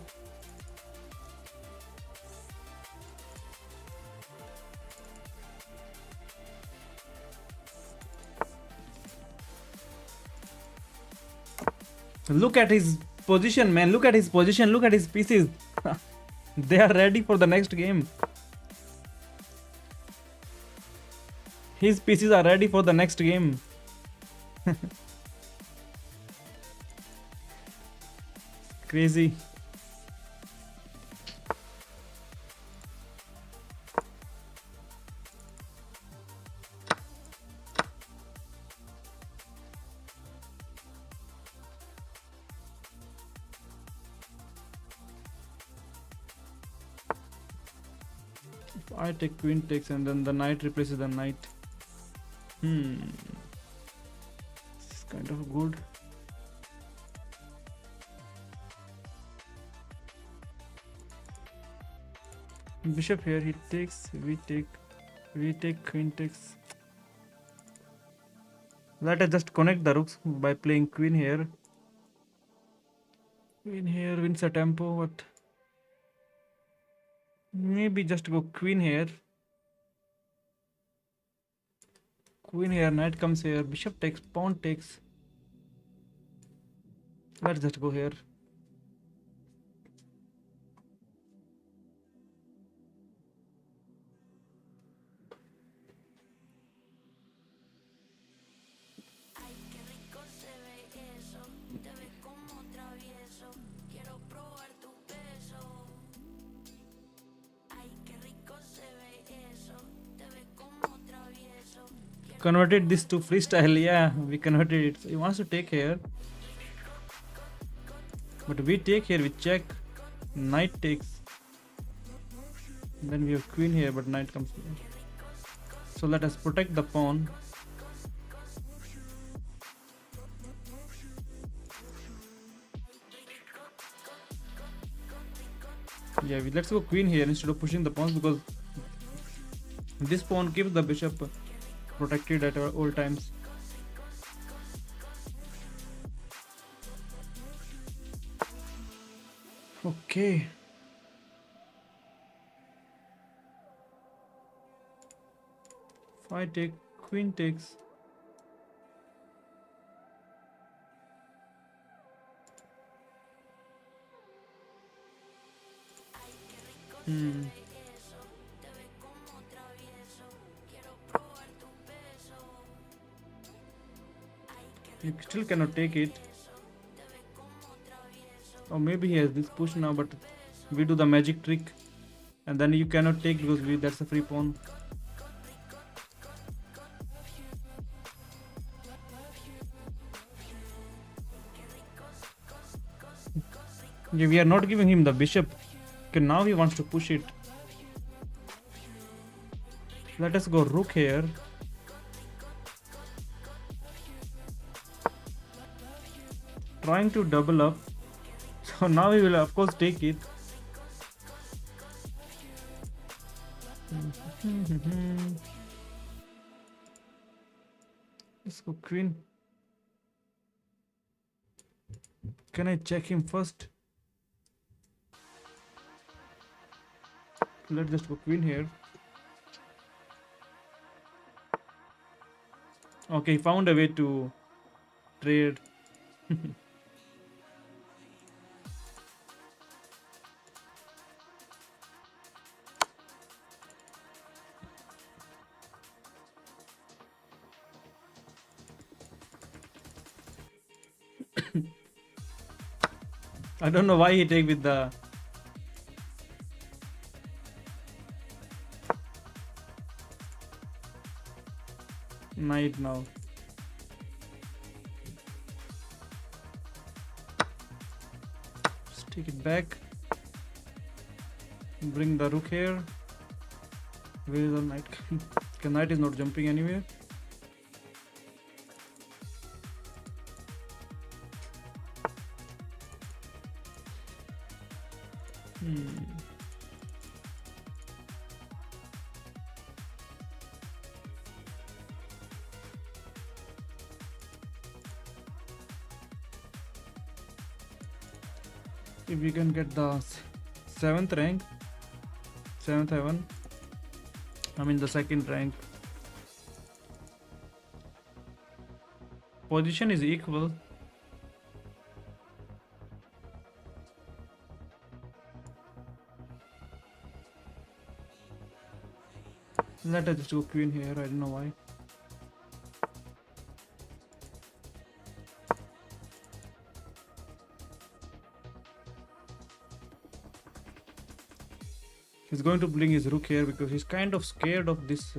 Look at his position, man. Look at his position. Look at his pieces. They are ready for the next game. His pieces are ready for the next game. Crazy. If I take queen takes and then the knight replaces the knight. This is kind of good. Bishop here, he takes, we take, queen takes. Let us just connect the rooks by playing queen here. Queen here wins a tempo, but maybe just go queen here. Queen here, knight comes here, bishop takes, pawn takes. Let's just go here. Converted this to freestyle. Yeah, we converted it. So he wants to take here, but we take here, we check, knight takes, then we have queen here, but knight comes here. So let us protect the pawn. Yeah, let's go queen here instead of pushing the pawns, because this pawn keeps the bishop protected at all times. Okay. If I take, queen takes. You still cannot take it. Or maybe he has this push now, but we do the magic trick, and then you cannot take because that's a free pawn. Yeah, we are not giving him the bishop. Okay, now he wants to push it. Let us go rook here. Trying to double up. So now he will of course take it. Let's go queen. Can I check him first? Let's just go queen here. Okay, found a way to trade. I don't know why he take with the knight now. Just take it back. Bring the rook here. Where is the knight? Okay, knight is not jumping anywhere. If we can get the 7th rank, 7th heaven, I mean the 2nd rank. Position is equal. Let us just go queen here, I don't know why. He's going to bring his rook here because he's kind of scared of this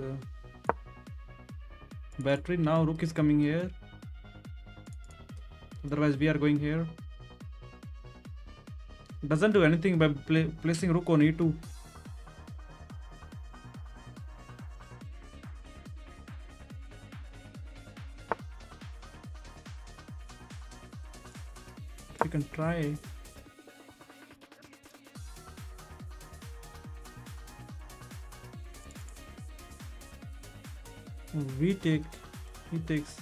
battery. Now rook is coming here. Otherwise we are going here. Doesn't do anything by placing rook on e2. We can try. We take, he takes.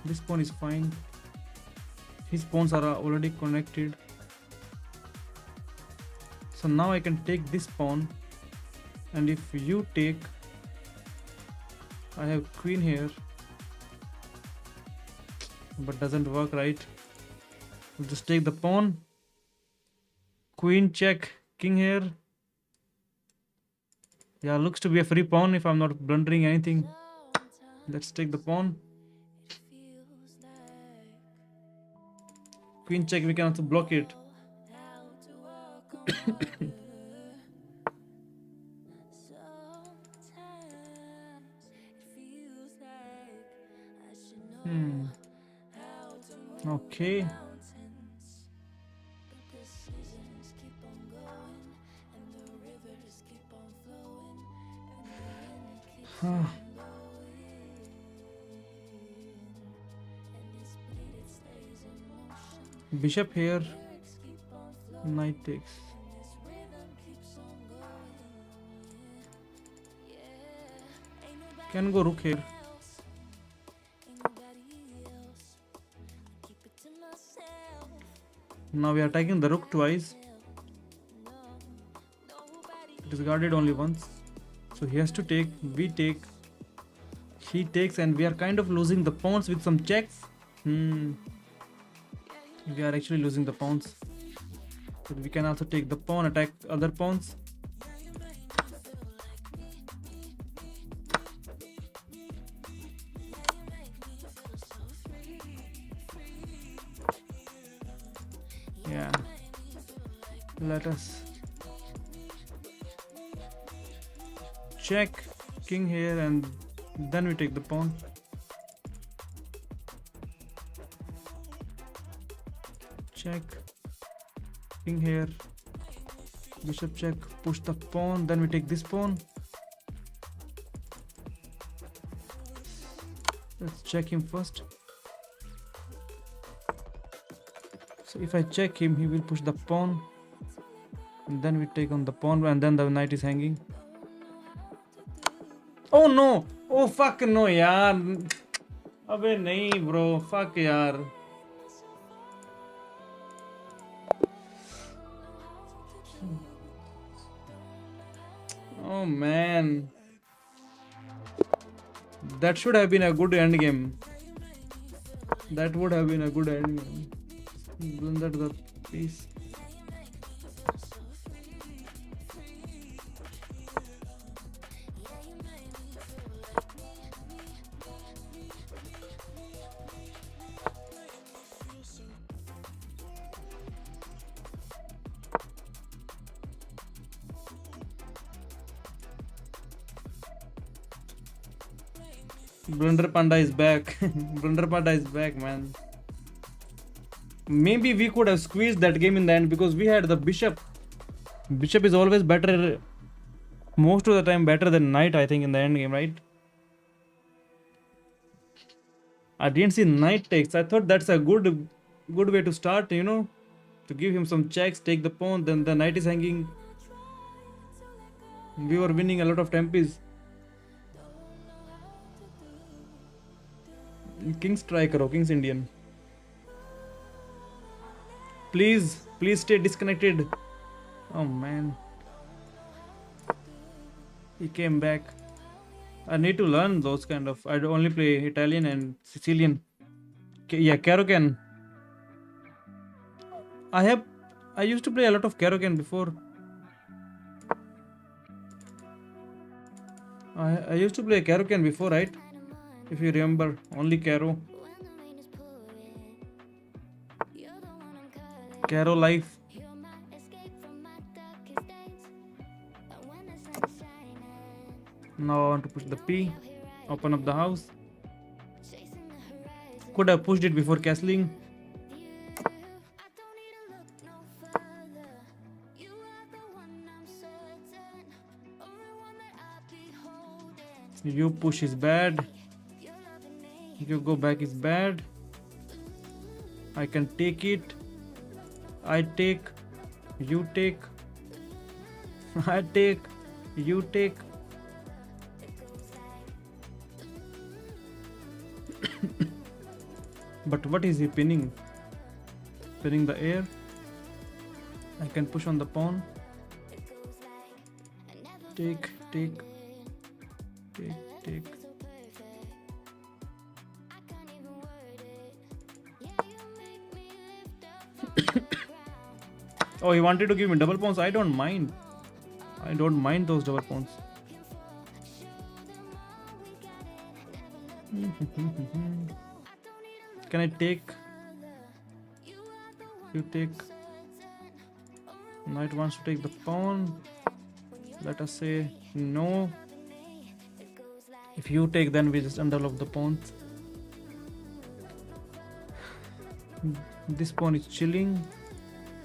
This pawn is fine. His pawns are already connected. So now I can take this pawn, and if you take, I have queen here, but doesn't work, right? We'll just take the pawn. Queen check, king here. Yeah, looks to be a free pawn if I'm not blundering anything. Let's take the pawn. Queen check, we can also block it. Okay. Bishop here, knight takes. Can go rook here. Now we are taking the rook twice. It is guarded only once, so he has to take. We take. He takes, and we are kind of losing the pawns with some checks. We are actually losing the pawns. But we can also take the pawn, attack other pawns. Yeah. Let us check king here, and then we take the pawn. Check. king here. Bishop check, push the pawn, then we take this pawn. Let's check him first. So if I check him, he will push the pawn. And then we take on the pawn, and then the knight is hanging. Oh no! Oh fuck no, yaar. अबे नहीं bro, fuck यार. Oh man. That should have been a good end game. That would have been a good end game. Blunder the piece. Blunder Panda is back. Blunder Panda is back, man. Maybe we could have squeezed that game in the end because we had the bishop. Bishop is always better, most of the time better than knight, I think, in the end game, right? I didn't see knight takes. I thought that's a good way to start, you know, to give him some checks, take the pawn, then the knight is hanging. We were winning a lot of tempos. King's try karo, King's Indian. Please stay disconnected. Oh man. He came back. I need to learn those kind of. I only play Italian and Sicilian. Yeah, Caro-Kann. I used to play a lot of Caro-Kann before. I used to play Caro-Kann before, right? If you remember, only Caro. Caro life. Now I want to push the P. Open up the house. Could have pushed it before castling. You push is bad. You go back is bad. I can take it. I take. You take. I take. You take. But what is he pinning? Pinning the air. I can push on the pawn. Take. Oh, he wanted to give me double pawns. I don't mind. I don't mind those double pawns. Can I take? You take. Knight wants to take the pawn. Let us say no. If you take, then we just undevelop the pawns. This pawn is chilling.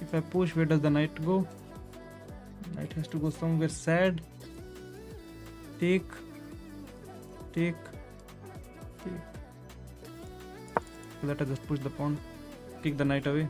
If I push, where does the knight go? Knight has to go somewhere sad. Take. Let us just push the pawn. Kick the knight away.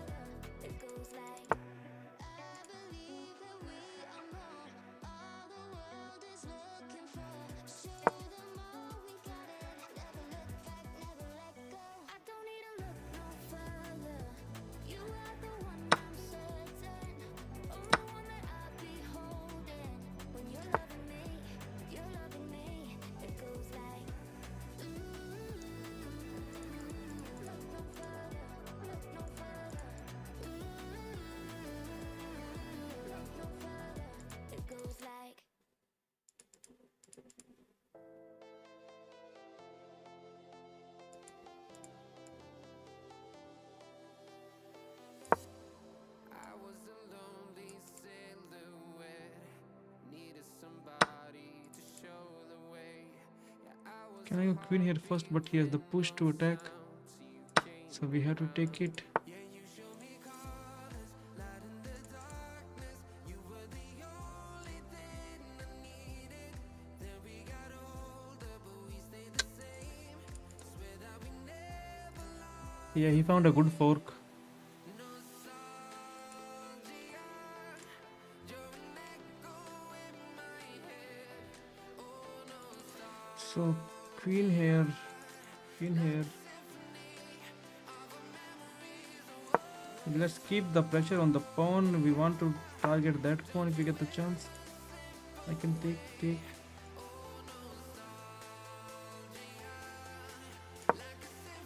Can I go queen here first, but he has the push to attack, so we have to take it. Yeah, he found a good fork. So, queen here, queen here. Let's keep the pressure on the pawn. We want to target that pawn if we get the chance. I can take.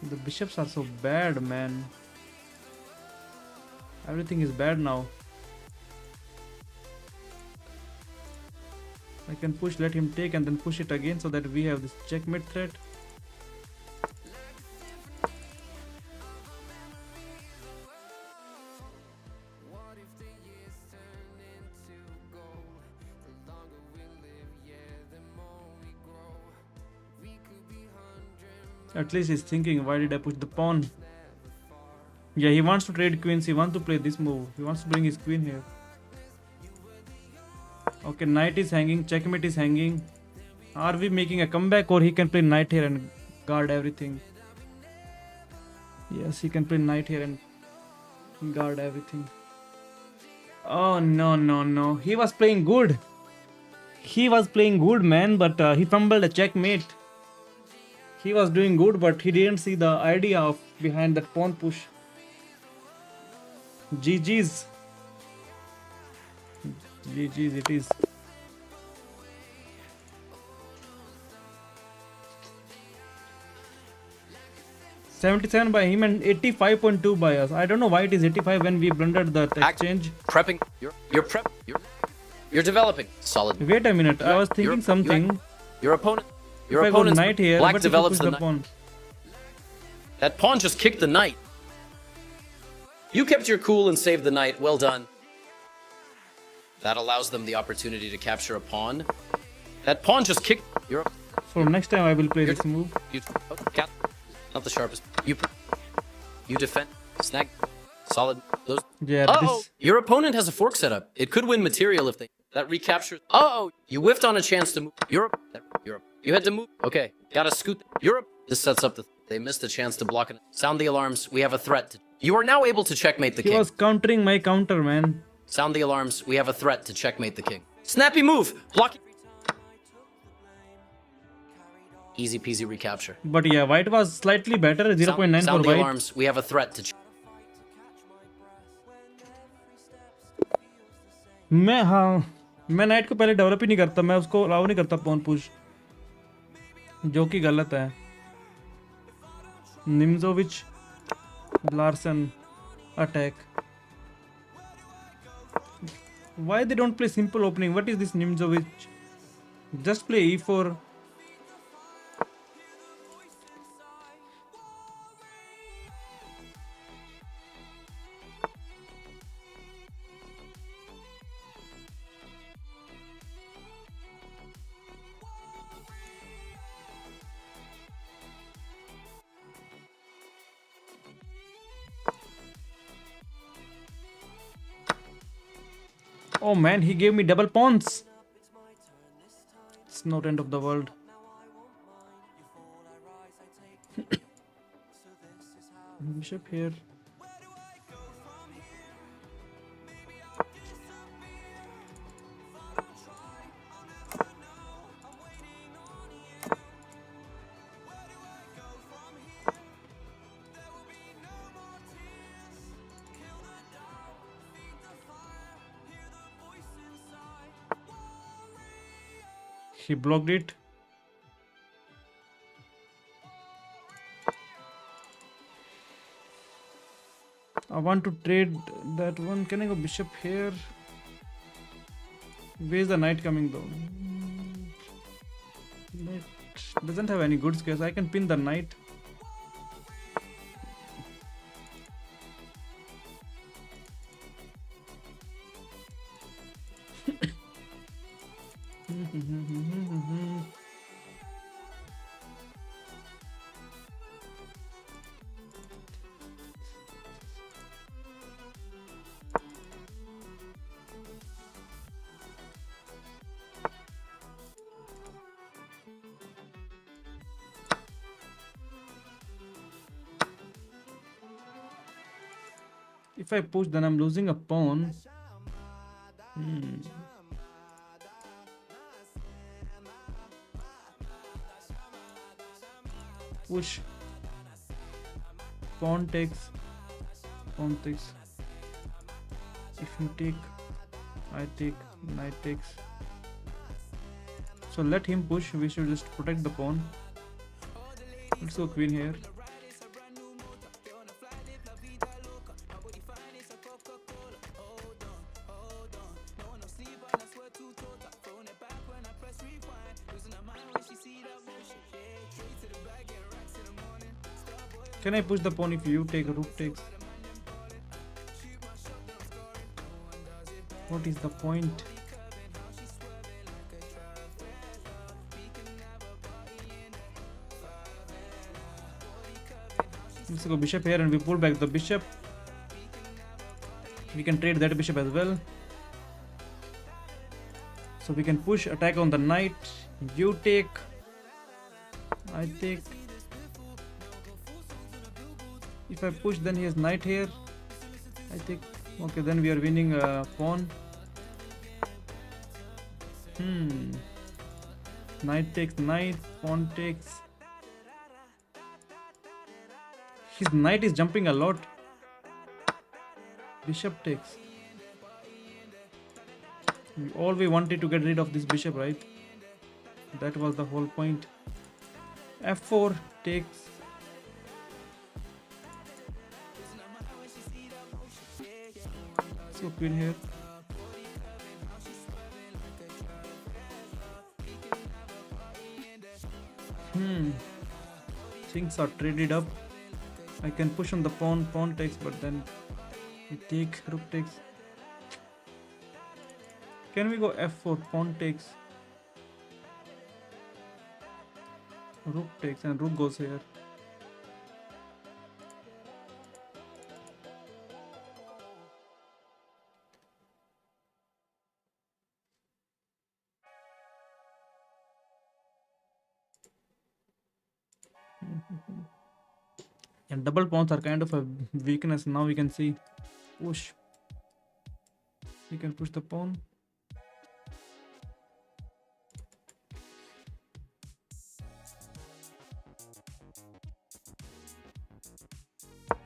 The bishops are so bad, man. Everything is bad now. I can push, let him take, and then push it again so that we have this checkmate threat. At least he's thinking, why did I push the pawn? Yeah, he wants to trade queens. He wants to play this move. He wants to bring his queen here. Okay, knight is hanging. Checkmate is hanging. Are we making a comeback, or he can play knight here and guard everything? Yes, he can play knight here and guard everything. Oh, no. He was playing good. He was playing good, man, but he fumbled a checkmate. He was doing good, but he didn't see the idea of behind that pawn push. GG's. GG's it is. 77 by him and 85.2 by us. I don't know why it is 85 when we blundered the exchange. Prepping. You're developing. Solid. Wait a minute. I was thinking something. Your opponent. If I go knight here, black but if you develops push the the pawn. That pawn just kicked the knight. You kept your cool and saved the knight. Well done. That allows them the opportunity to capture a pawn. That pawn just kicked. So next time I will play this move. Not the sharpest. You defend. Snag. Solid. Those. Yeah. This... Your opponent has a fork setup. It could win material if they. That recaptures. You whiffed on a chance to move. Europe. You had to move. Okay. Gotta scoot. Europe. This sets up the. They missed a chance to block it. Sound the alarms. We have a threat. You are now able to checkmate the king. He was countering my counter, man. Sound the alarms. We have a threat to checkmate the king. Snappy move. Blocking. Easy peasy recapture. But yeah, white was slightly better. 0.9 for white. Sound the alarms. We have a threat to. मैं night को पहले develop ही नहीं करता, मैं उसको allow नहीं करता pawn push, जो कि गलत है. निम्जोविच Larsen attack. Why they don't play simple opening? What is this Nimzovic? Just play e4. Oh man, he gave me double pawns. It's not end of the world. Bishop here. He blocked it. I want to trade that one. Can I go bishop here? Where's the knight coming though? Knight doesn't have any good squares. I can pin the knight. If I push, then I'm losing a pawn. Push. Pawn takes. Pawn takes. If you take, I take, knight takes. So let him push. We should just protect the pawn. Let's go queen here. Can I push the pawn if you take, rook takes? What is the point? Let's go bishop here and we pull back the bishop. We can trade that bishop as well. So we can push, attack on the knight. You take, I take. If I push, then he has knight here. I take. Okay, then we are winning a pawn. Knight takes knight, pawn takes. His knight is jumping a lot. Bishop takes. We wanted to get rid of this bishop, right? That was the whole point. F4 takes. So queen here. Things are traded up. I can push on the pawn, pawn takes, but then we take, rook takes. Can we go f4, pawn takes, rook takes, and rook goes here. And double pawns are kind of a weakness. Now we can see push. We can push the pawn.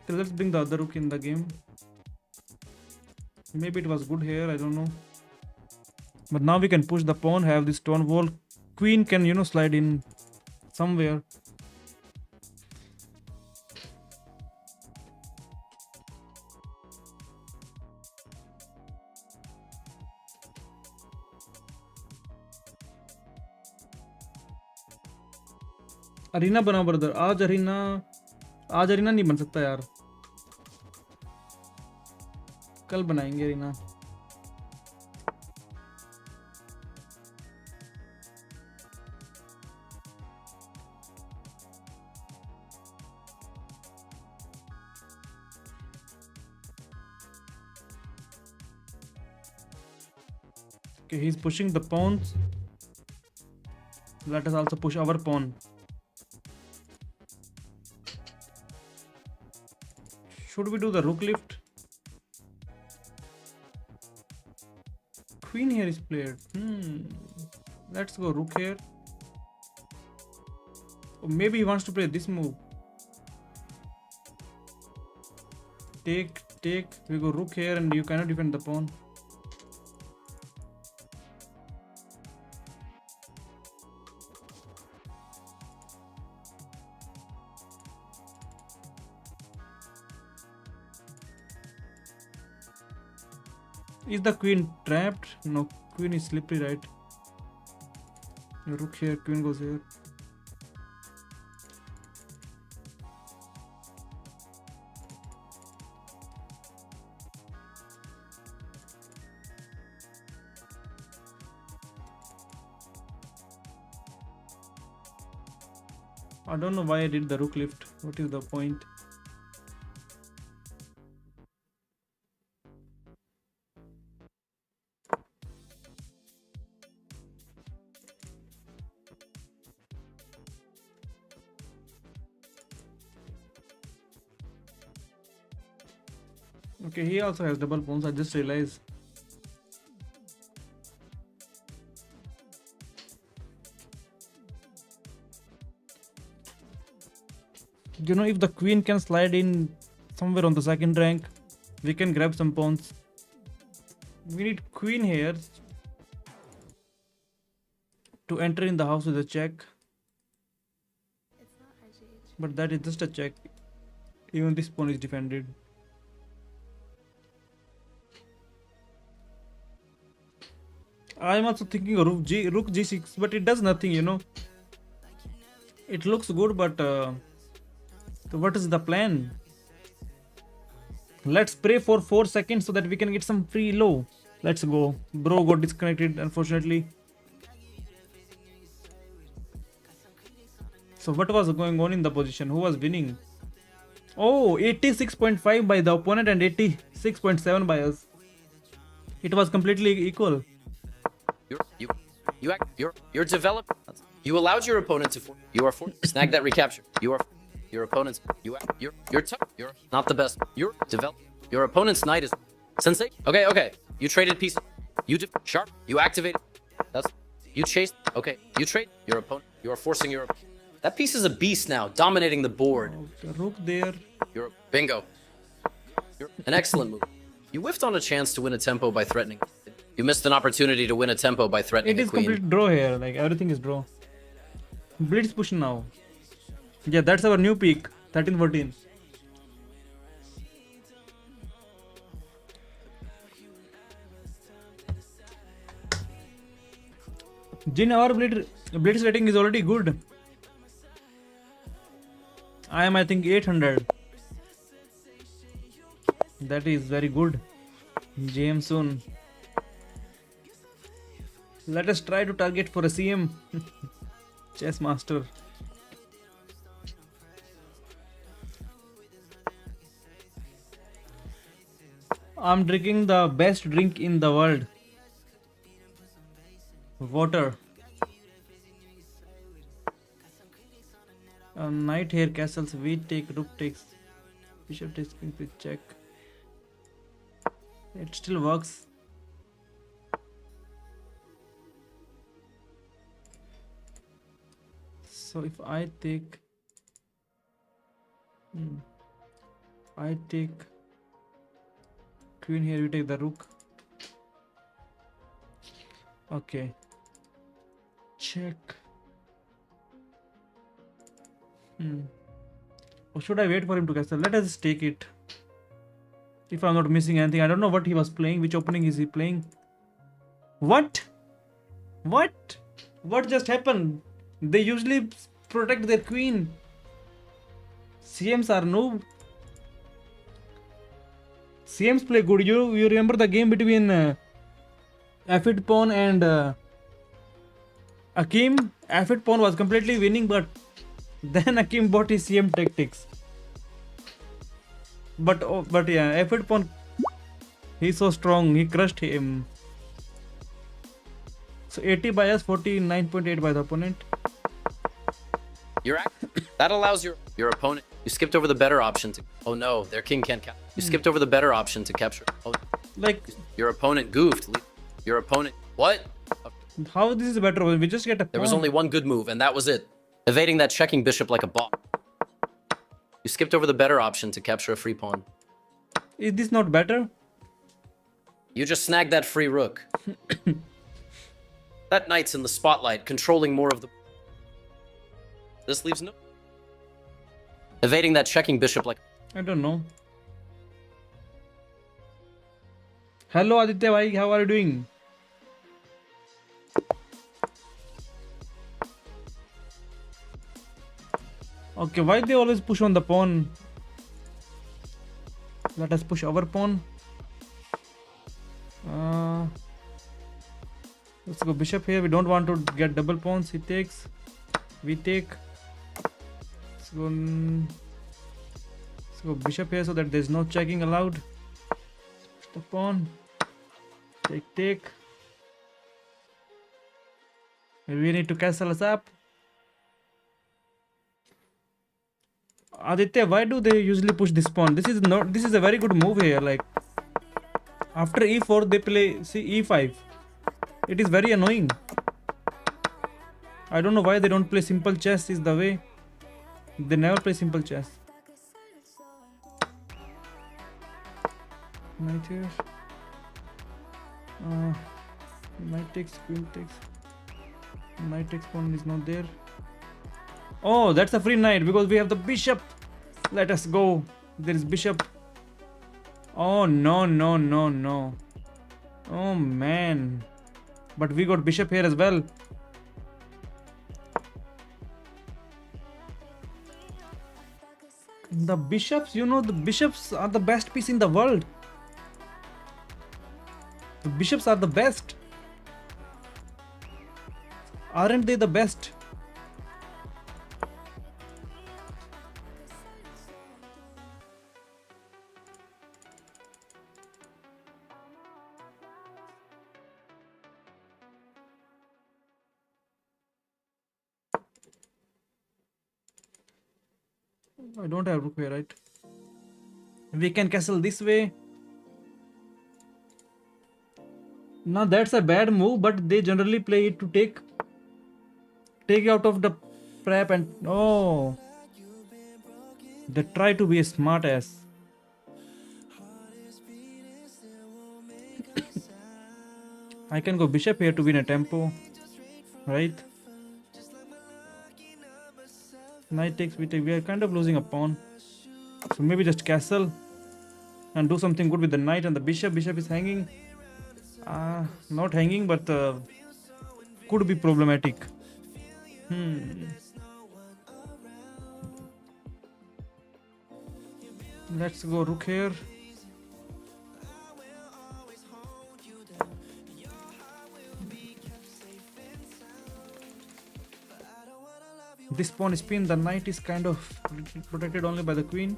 So let's bring the other rook in the game. Maybe it was good here, I don't know. But now we can push the pawn, have this stone wall. Queen can, you know, slide in somewhere. Arena बना brother, आज arena नहीं बन सकता यार, कल बनाएंगे arena. Okay, he's pushing the pawns. Let us also push our pawn. Should we do the rook lift? Queen here is played. Let's go rook here. Or maybe he wants to play this move. Take. We go rook here and you cannot defend the pawn. Is the queen trapped? No, queen is slippery, right? Rook here, queen goes here. I don't know why I did the rook lift. What is the point? Okay, he also has double pawns. I just realized. You know, if the queen can slide in somewhere on the second rank, we can grab some pawns. We need queen here to enter in the house with a check. But that is just a check. Even this pawn is defended. I'm also thinking of rook g6, but it does nothing, you know. It looks good, but so what is the plan? Let's pray for 4 seconds so that we can get some free low. Let's go. Bro got disconnected, unfortunately. So what was going on in the position? Who was winning? Oh, 86.5 by the opponent and 86.7 by us. It was completely equal. You're developed. You allowed your opponent to. You are snag that recapture. You are your opponent's. You're tough. You're not the best. You're developed. Your opponent's knight is sensei. Okay. You traded piece. You sharp. You activated. That's you chased. Okay. You trade your opponent. You are forcing your. That piece is a beast now, dominating the board. Okay, rook there. You're bingo. You're an excellent move. You whiffed on a chance to win a tempo by threatening. You missed an opportunity to win a tempo by threatening. It is complete draw here. Like everything is draw. Blitz push now. Yeah, that's our new peak. 13-14. Jin, our blitz rating is already good. I think 800. That is very good. JM soon. Let us try to target for a CM. Chess master. I'm drinking the best drink in the world. Water. Knight here, castles. We take, rook takes, bishop takes, king with check. It still works. So if I take, I take queen here, you take the rook. Okay. Check. Or should I wait for him to castle? Let us take it. If I'm not missing anything. I don't know what he was playing. Which opening is he playing? What? What? What just happened? They usually protect their queen. CMs are noob. CMs play good. You remember the game between F8 pawn and Akim? F8 pawn was completely winning, but then Akim bought his CM tactics. But yeah, F8 pawn, he's so strong. He crushed him. So 80 by us, 49.8 by the opponent. That allows your opponent. You skipped over the better option to. Oh no, their king can't capture. You skipped over the better option to capture. Oh, like your opponent goofed. Your opponent. What? How this is better? We just get a pawn. There was only one good move, and that was it. Evading that checking bishop like a bot. You skipped over the better option to capture a free pawn. Is this not better? You just snagged that free rook. That knight's in the spotlight, controlling more of the. This leaves no. Evading that checking bishop like. I don't know. Hello Aditya bhai, how are you doing? Okay, why they always push on the pawn? Let us push our pawn. Let's go bishop here. We don't want to get double pawns. He takes. We take. Let's go bishop here so that there's no checking allowed. The pawn. Take. We need to castle us up. Aditya, why do they usually push this pawn? This is a very good move here. Like After e4, they play, see, e5. It is very annoying. I don't know why they don't play simple chess, is the way. They never play simple chess. Knight here. Knight takes, queen takes. Knight takes, pawn is not there. Oh, that's a free knight because we have the bishop. Let us go. There is bishop. Oh, no, no, no, no. Oh, man. But we got bishop here as well. The bishops, you know, the bishops are the best piece in the world. The bishops are the best. Aren't they the best? I don't have rook here, right? We can castle this way. Now that's a bad move, but they generally play it to take out of the prep and oh, they try to be a smart ass. I can go bishop here to win a tempo, right? Knight takes, we take. We are kind of losing a pawn, so maybe just castle and do something good with the knight and the bishop. Bishop is hanging. Not hanging, but could be problematic. Let's go rook here. This pawn is pinned. The knight is kind of protected only by the queen.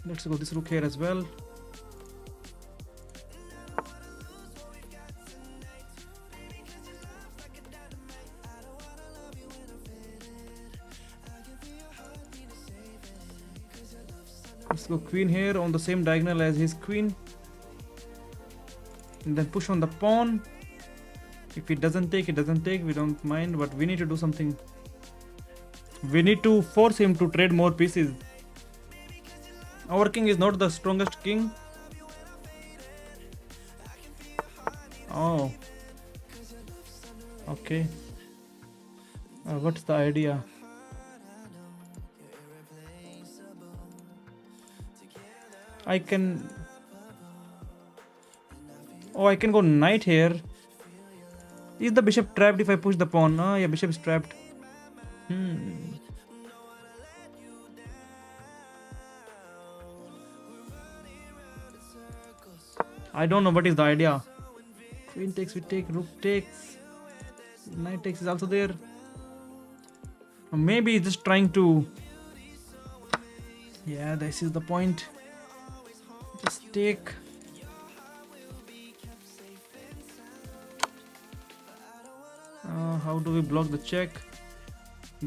Let's go this rook here as well. Let's go queen here on the same diagonal as his queen. And then push on the pawn. If it doesn't take, it doesn't take. We don't mind, but we need to do something. We need to force him to trade more pieces. Our king is not the strongest king. Oh. Okay. What's the idea? I can... Oh, I can go knight here. Is the bishop trapped if I push the pawn? Oh, yeah, bishop is trapped. I don't know what is the idea. Queen takes, we take, rook takes. Knight takes is also there. Or maybe he's just trying to... Yeah, this is the point. Just take. How do we block the check?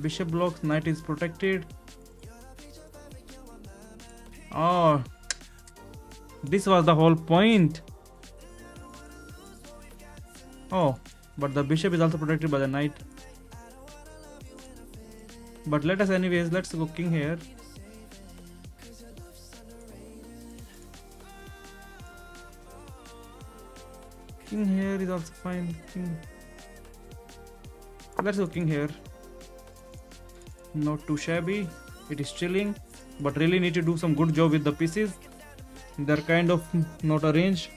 Bishop blocks, knight is protected. Oh, this was the whole point. Oh, but the bishop is also protected by the knight. But let us anyways, let's go king here. King here is also fine. King. Let's go king here. Not too shabby. It is chilling, but really need to do some good job with the pieces. They're kind of not arranged.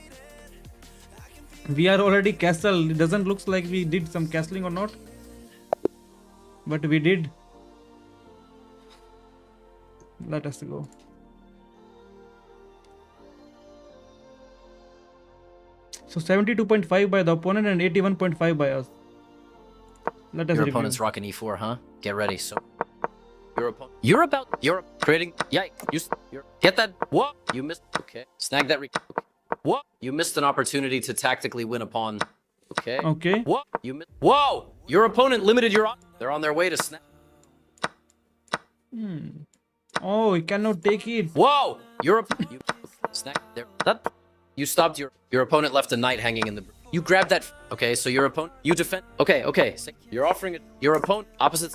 We are already castle. It doesn't look like we did some castling or not, but we did. Let us go. So 72.5 by the opponent and 81.5 by us. Let us Your review. opponent's rocking e4, huh? Get ready. So you're creating. Yikes! You're get that. What? You missed. Okay. Snag that. Okay. What? You missed an opportunity to tactically win a pawn. Okay. Okay. What? You missed. Whoa! Your opponent limited your. They're on their way to snap. Oh, he cannot take it. Whoa! You snack there. That you stopped your opponent left a knight hanging in the. You grabbed that. Okay, so your opponent you defend. Okay. You're offering it. Your opponent opposite.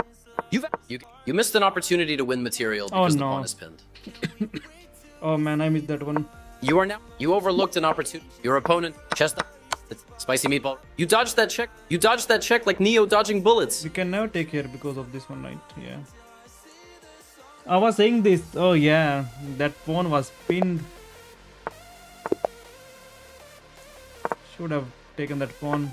You missed an opportunity to win material because the no. pawn is pinned. Oh man, I missed that one. You overlooked an opportunity. Your opponent chestnut. Spicy meatball. You dodged that check. You dodged that check like Neo dodging bullets. We can never take here because of this one, right? Yeah. I was saying this. Oh yeah, that pawn was pinned. Should have taken that pawn.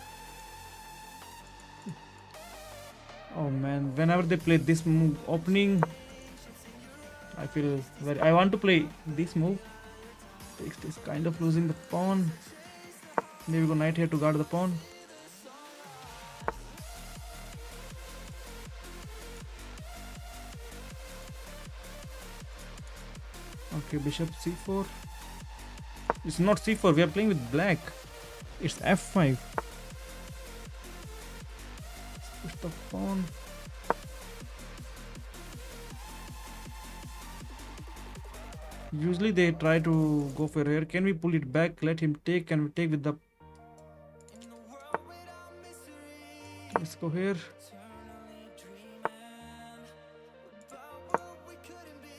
Oh man, whenever they play this move opening, I feel very. I want to play this move. Takes this kind of losing the pawn. Maybe go knight here to guard the pawn. Okay, bishop c4. It's not c4, we are playing with black. It's f5. Push the pawn. Usually they try to go for here. Can we pull it back? Let him take. Can we take with the... Let's go here.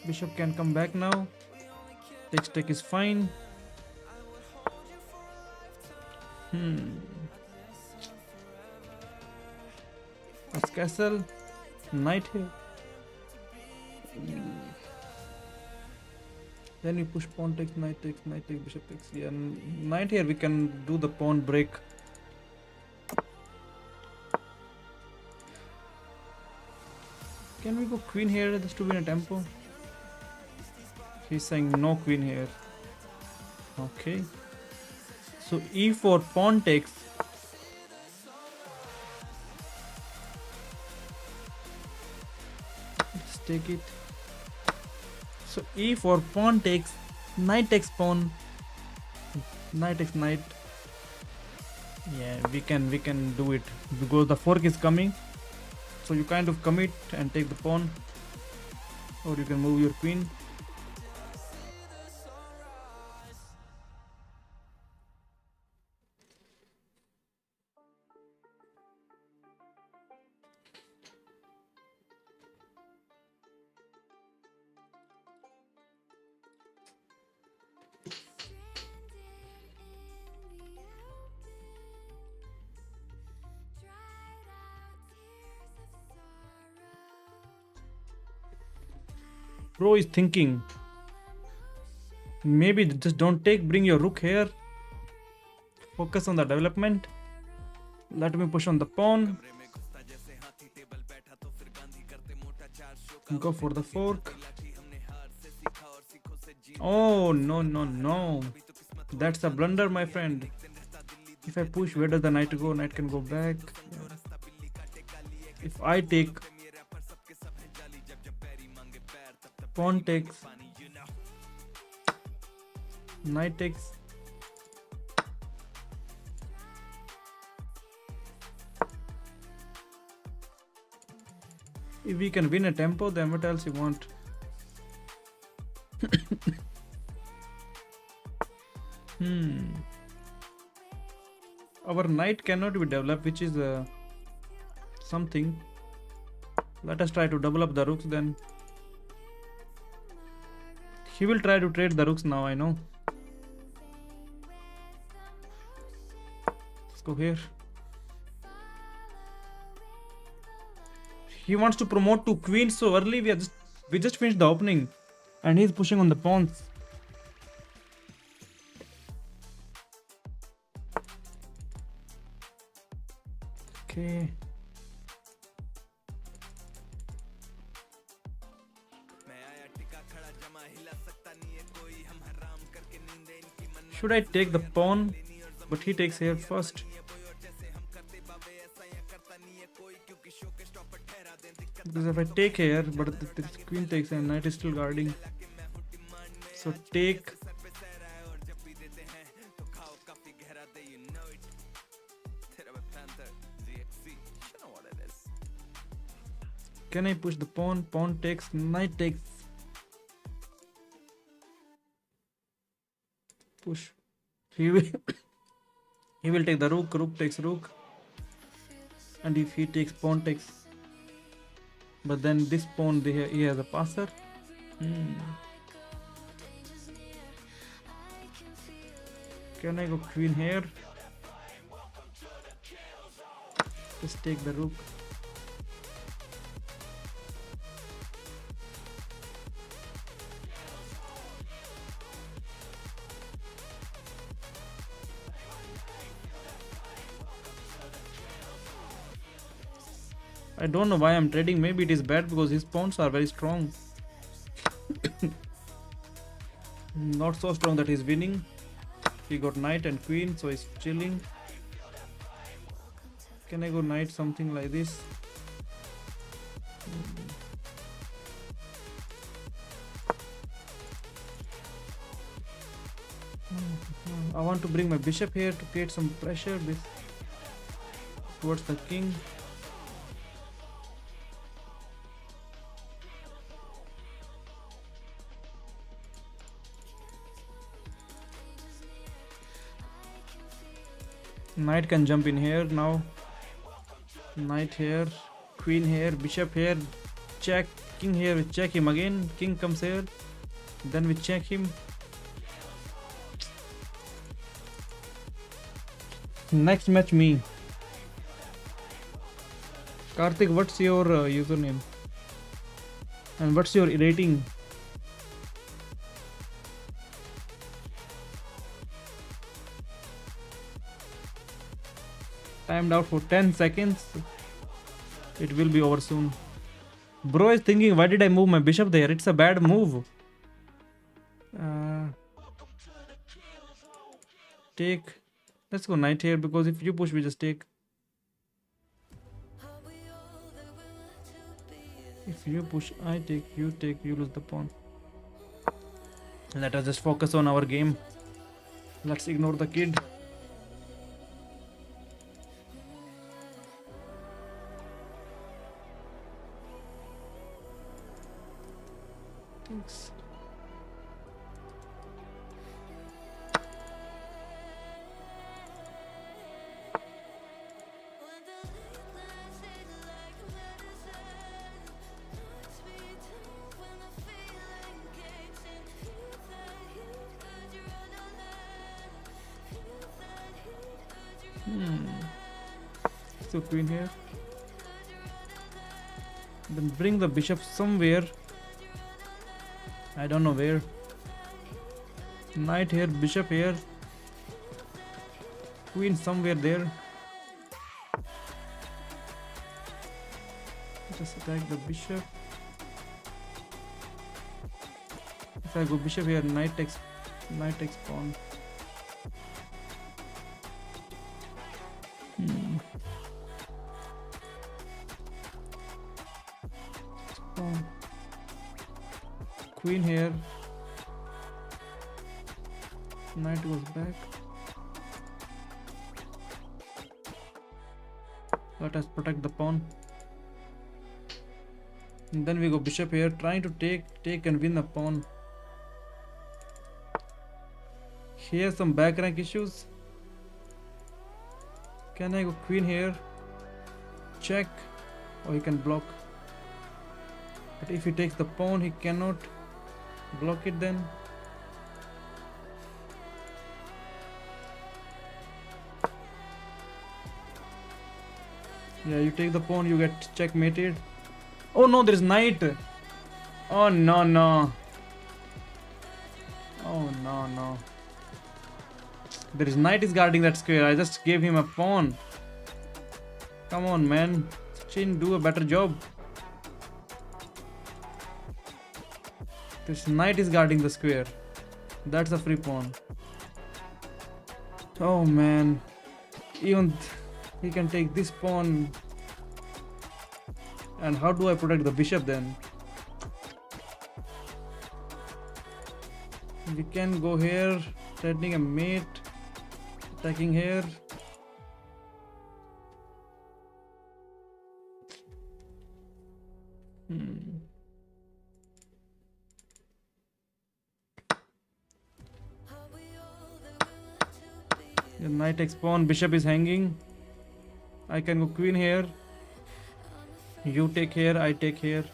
Bishop can come back now. Takes take is fine. That's castle. Knight here. Then we push pawn takes, knight takes, bishop takes. Yeah, knight here we can do the pawn break. Can we go queen here just to win a tempo? He's saying no queen here. Okay. So e4 pawn takes. Let's take it. So e4 pawn takes, knight takes pawn, knight takes knight. Yeah, we can do it because the fork is coming. So you kind of commit and take the pawn, or you can move your queen. Pro is thinking maybe just don't take, bring your rook here, focus on the development. Let me push on the pawn, go for the fork. Oh no, that's a blunder, my friend. If I push, where does the knight go? Knight can go back. If I take, pawn takes, knight takes. If we can win a tempo, then what else you want? Our knight cannot be developed, which is something. Let us try to double up the rooks then. He will try to trade the rooks now, I know. Let's go here. He wants to promote to queen so early. We just finished the opening and he's pushing on the pawns. Okay. Should I take the pawn? But he takes here first. Because if I take here, but the queen takes and knight is still guarding. So take. Can I push the pawn? Pawn takes, knight takes. push. He will he will take the rook. Rook takes rook, and if he takes pawn takes. But then this pawn he has a passer. Can I go queen here? Just take the rook. I don't know why I'm trading. Maybe it is bad because his pawns are very strong. Not so strong that he's winning. He got knight and queen, so he's chilling. Can I go knight something like this? I want to bring my bishop here to create some pressure towards the king. Knight can jump in here now. Knight here, queen here, bishop here, check, king here, we check him again, king comes here, then we check him. Next match me. Karthik, what's your username? And what's your rating? Timed out for 10 seconds. It will be over soon. Bro is thinking, why did I move my bishop there? It's a bad move. Take. Let's go knight here because if you push, we just take. If you push, I take, you lose the pawn. Let us just focus on our game. Let's ignore the kid. Thanks. So queen here. Then bring the bishop somewhere. I don't know where. Knight here, bishop here. Queen somewhere there. Just attack the bishop. If I go bishop here, knight takes pawn. Pawn. Queen here. Knight goes back. Let us protect the pawn. And then we go bishop here, trying to take and win the pawn. Here some back rank issues. Can I go queen here? Check. Or he can block. But if he takes the pawn, he cannot block it then. Yeah, you take the pawn, you get checkmated. Oh no, there is knight. Oh no. Oh no. There is knight is guarding that square. I just gave him a pawn. Come on, man. Chin, do a better job. This knight is guarding the square. That's a free pawn. Oh man. Even he can take this pawn. And how do I protect the bishop then? We can go here, threatening a mate, attacking here. Your knight takes pawn, bishop is hanging. I can go queen here. You take here, I take here.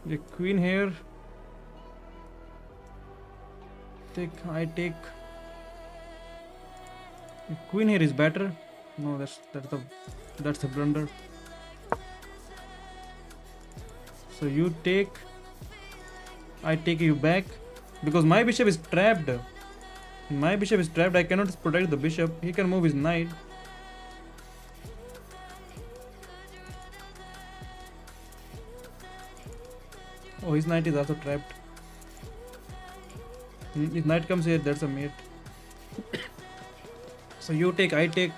The queen here. I take. The queen here is better. No, that's a blunder. So you take. I take you back because my bishop is trapped. My bishop is trapped. I cannot protect the bishop. He can move his knight. Oh, his knight is also trapped. If knight comes here, that's a mate. So you take, I take.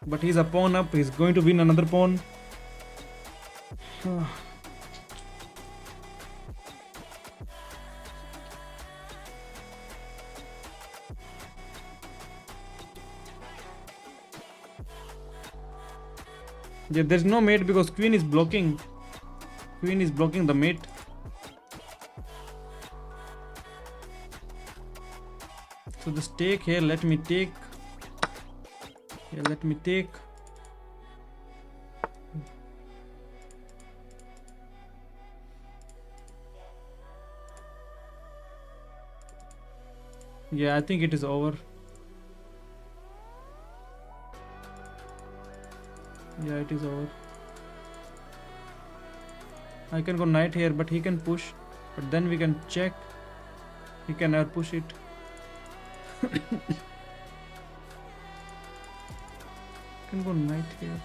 But he's a pawn up. He's going to win another pawn. Yeah, there's no mate because queen is blocking. Queen is blocking the mate. So just take here. Let me take. Yeah, let me take. Yeah, I think it is over. Yeah, it is over. I can go knight here, but he can push. But then we can check. He can never push it. Can go knight here.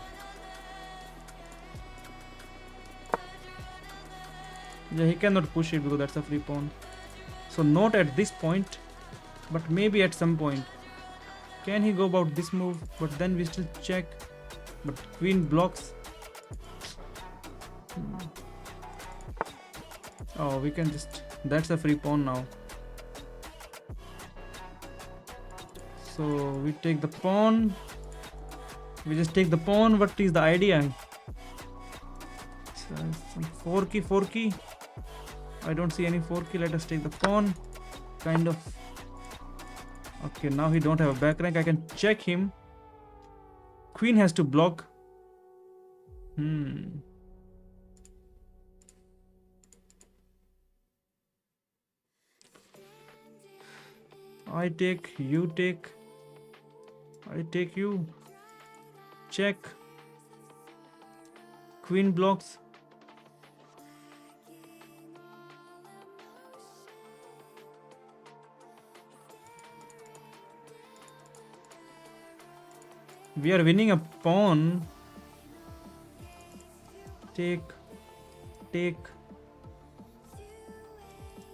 Yeah, he cannot push it because that's a free pawn. So not at this point, but maybe at some point. Can he go about this move? But then we still check. But queen blocks. Oh, we can just. That's a free pawn now. So we take the pawn. We just take the pawn. What is the idea? So some 4 key. I don't see any 4 key. Let us take the pawn. Kind of. Okay, now he don't have a back rank. I can check him. Queen has to block. I take, you take. I take you. Check. Queen blocks. We are winning a pawn. Take.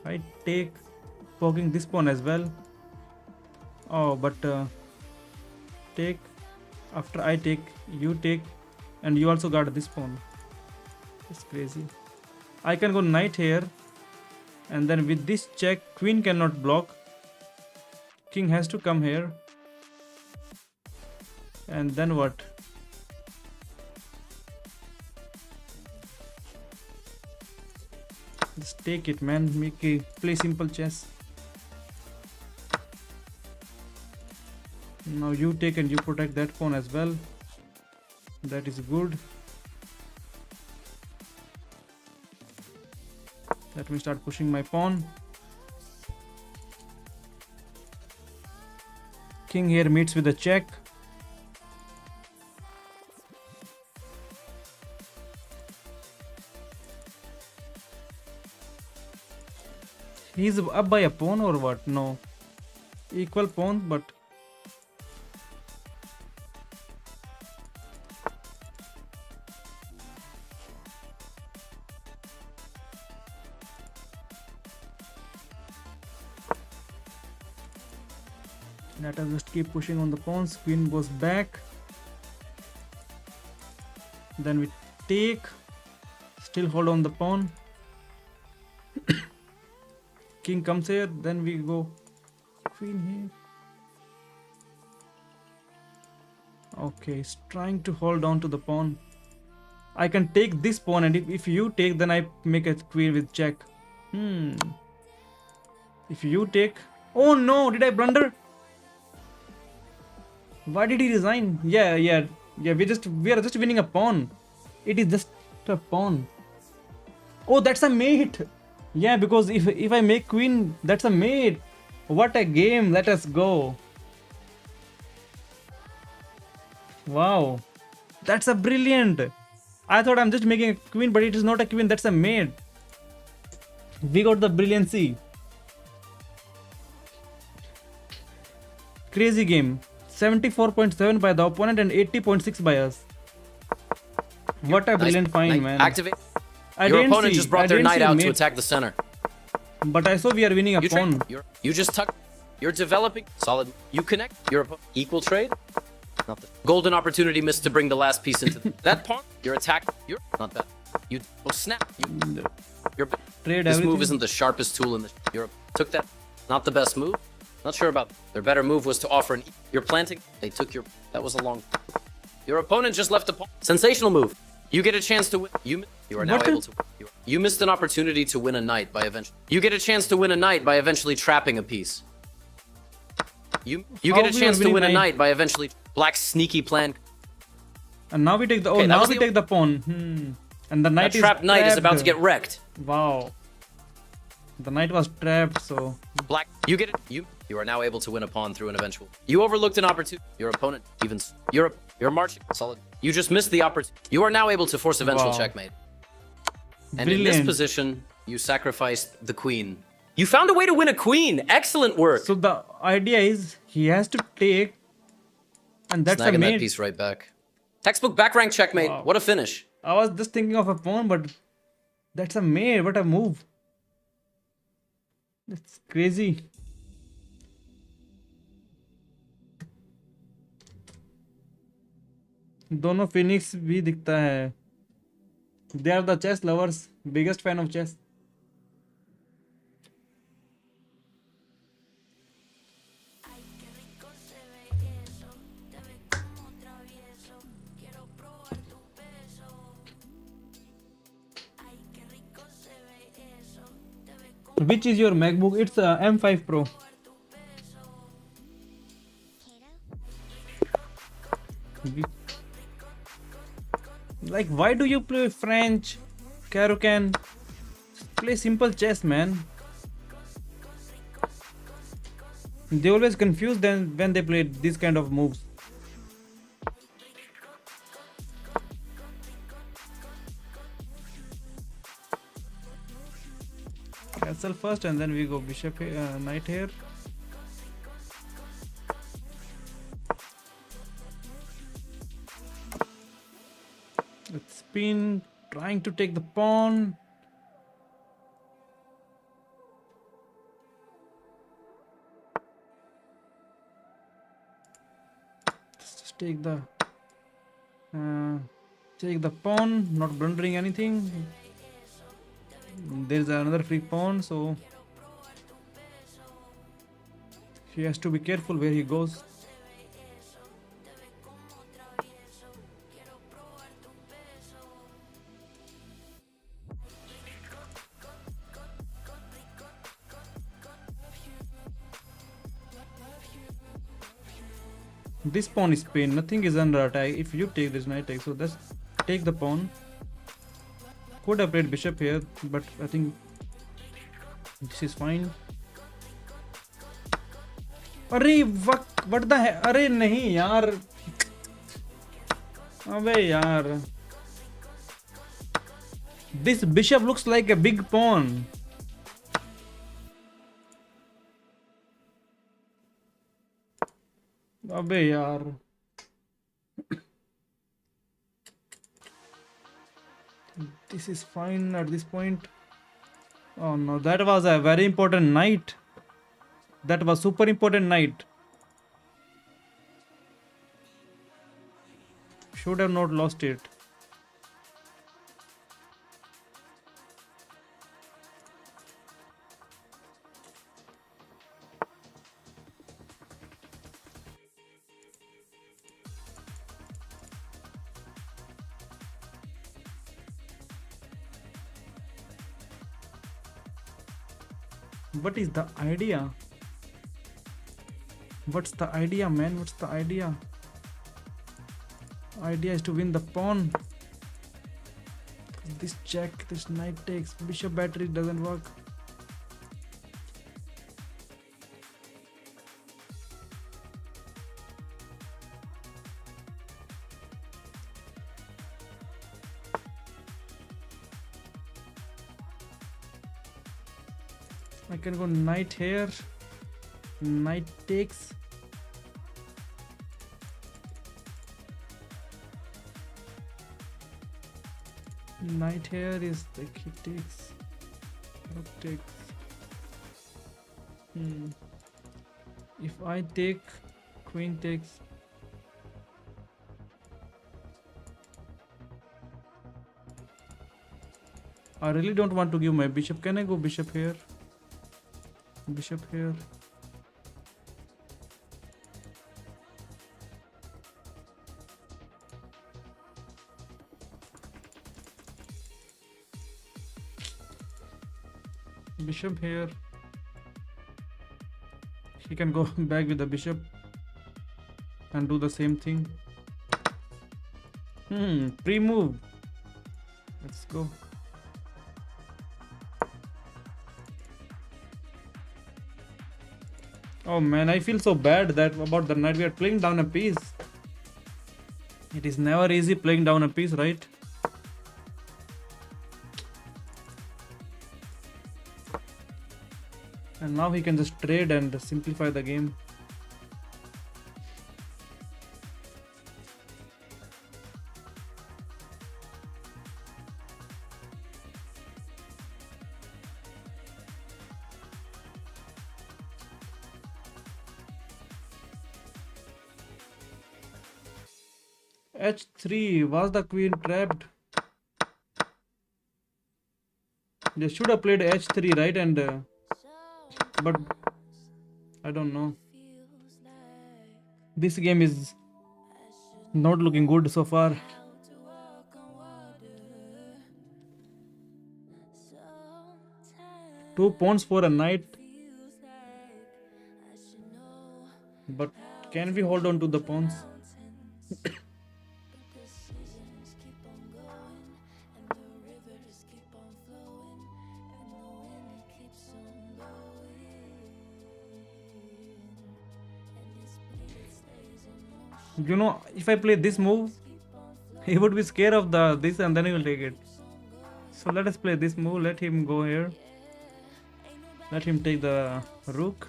I take. Poking this pawn as well. Oh, but take. After I take, you take. And you also got this pawn. It's crazy. I can go knight here. And then with this check, queen cannot block. King has to come here. And then what? Just take it, man. Make it, play simple chess. Now you take and you protect that pawn as well. That is good. Let me start pushing my pawn. King here meets with a check. He's up by a pawn or what? No. Equal pawn, but let us just keep pushing on the pawns. Queen goes back. Then we take. Still hold on the pawn. King comes here. Then we go queen here. Okay, he's trying to hold on to the pawn. I can take this pawn, and if you take, then I make a queen with check. If you take, oh no, did I blunder? Why did he resign? Yeah. We are just winning a pawn. It is just a pawn. Oh, that's a mate. Yeah, because if I make queen, that's a mate. What a game. Let us go. Wow. That's a brilliant. I thought I'm just making a queen, but it is not a queen, that's a mate. We got the brilliancy. Crazy game. 74.7 by the opponent and 80.6 by us. What a brilliant find, man. Activate. I Your didn't opponent see- just brought I their didn't knight see a out to mate. attack the center. But I saw we are winning a You pawn. trade. You just tuck. You're developing. Solid. You connect. Your opponent. Equal trade. Not the golden opportunity missed to bring the last piece into that pawn. Your attack. You're not bad. You snap. You're Trade this everything. move isn't the sharpest tool in the. Europe took that. Not the best move. Not sure about their better move was to offer an. You're planting. They took your. That was a long. Your opponent just left a pawn. Sensational move. You get a chance to win. You are now What able the- to. You missed an opportunity to win a knight by eventually. You get a chance to win a knight by eventually trapping a piece. You How get a we chance are to win winning a knight? knight by eventually black sneaky plan. And now we take the Okay, that now was we the- take the pawn. And the That knight is trapped knight is about to trapped. get wrecked. Wow. The knight was trapped, so Black, you get it. You are now able to win a pawn through an eventual. You overlooked an opportunity. Your opponent even you're marching solid. You just missed the opportunity. You are now able to force eventual Wow. checkmate. And in this Brilliant. position, you sacrificed the queen. You found a way to win a queen. Excellent work. So the idea is he has to take, and that's a Snagging that mate. piece right back. Textbook back rank checkmate. Wow. What a finish. I was just thinking of a pawn, but that's a mate. What a move! That's crazy. दोनों Phoenix भी दिखता है. They are the chess lovers. Biggest fan of chess. Ay, qué rico se ve eso. Te ves como travieso. Quiero probar tu beso. Ay, qué rico se ve eso. Te ves como Which is your MacBook? It's a M5 Pro. tu beso. Like, why do you play French? Karukan? Play simple chess, man. They always confuse them when they play these kind of moves. Castle first, and then we go bishop here, knight here. Let's spin, trying to take the pawn. Let's just take the pawn, not blundering anything. There's another free pawn, so he has to be careful where he goes. This pawn is pinned, nothing is under attack. If you take this knight take, so let's take the pawn. Could have played bishop here, but I think this is fine. अरे what the hell? अरे नहीं यार, अबे यार, this bishop looks like a big pawn. अबे यार, this is fine at this point. Oh no, that was a very important knight. That was super important knight. Should have not lost it. What is the idea? What's the idea, man? What's the idea? Idea is to win the pawn. This check, this knight takes. Bishop battery doesn't work. I can go knight here. Knight takes. Knight here is like he takes. Rook takes. If I take, queen takes. I really don't want to give my bishop. Can I go bishop here? Bishop here. Bishop here. He can go back with the bishop and do the same thing. Pre-move. Let's go. Oh man, I feel so bad that about the knight. We are playing down a piece. It is never easy playing down a piece, right? And now he can just trade and simplify the game. H3, was the queen trapped? They should have played H3, right? And but I don't know. This game is not looking good so far. Two pawns for a knight. But can we hold on to the pawns? You know, if I play this move, he would be scared of this and then he will take it. So let us play this move. Let him go here. Let him take the rook.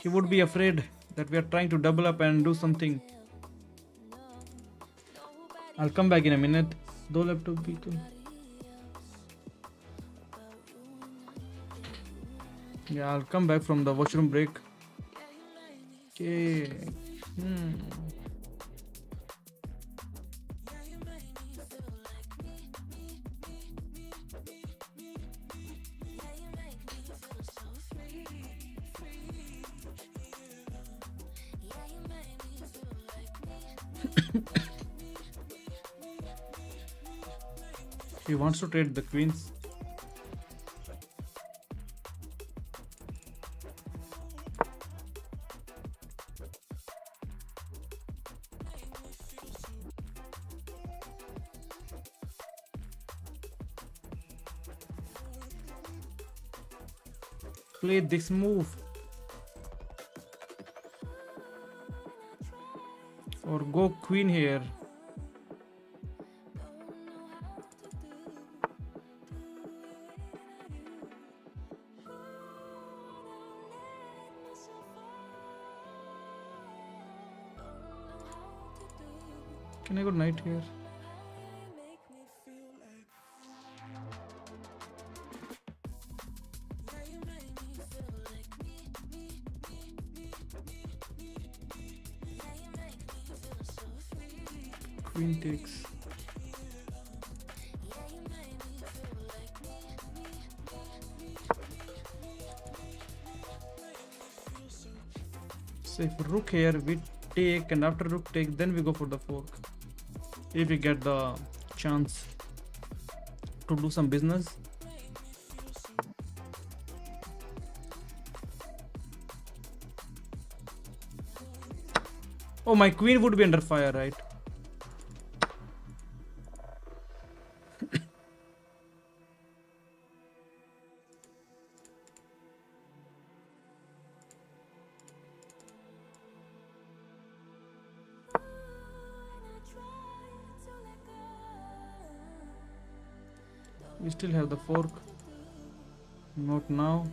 He would be afraid that we are trying to double up and do something. I'll come back in a minute. Do left to b2. Yeah, I'll come back from the washroom break. Okay. He wants to trade the queens. Play this move or go queen here. Can I go knight here? Queen takes. So if rook here, we take, and after rook take, then we go for the fork. If we get the chance to do some business. Oh, my queen would be under fire, right? We still have the fork. Not now.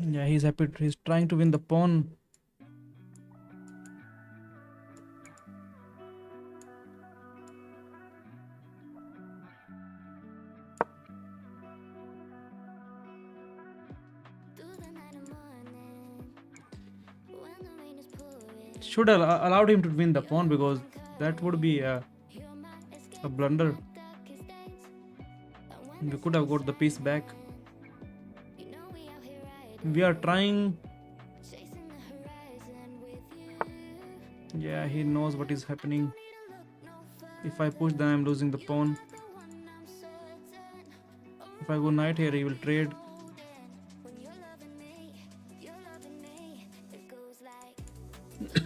Yeah, he's happy. He's trying to win the pawn. Should have allowed him to win the pawn because that would be a blunder. We could have got the piece back. We are trying. Yeah, he knows what is happening. If I push, then I'm losing the pawn. If I go knight here, he will trade.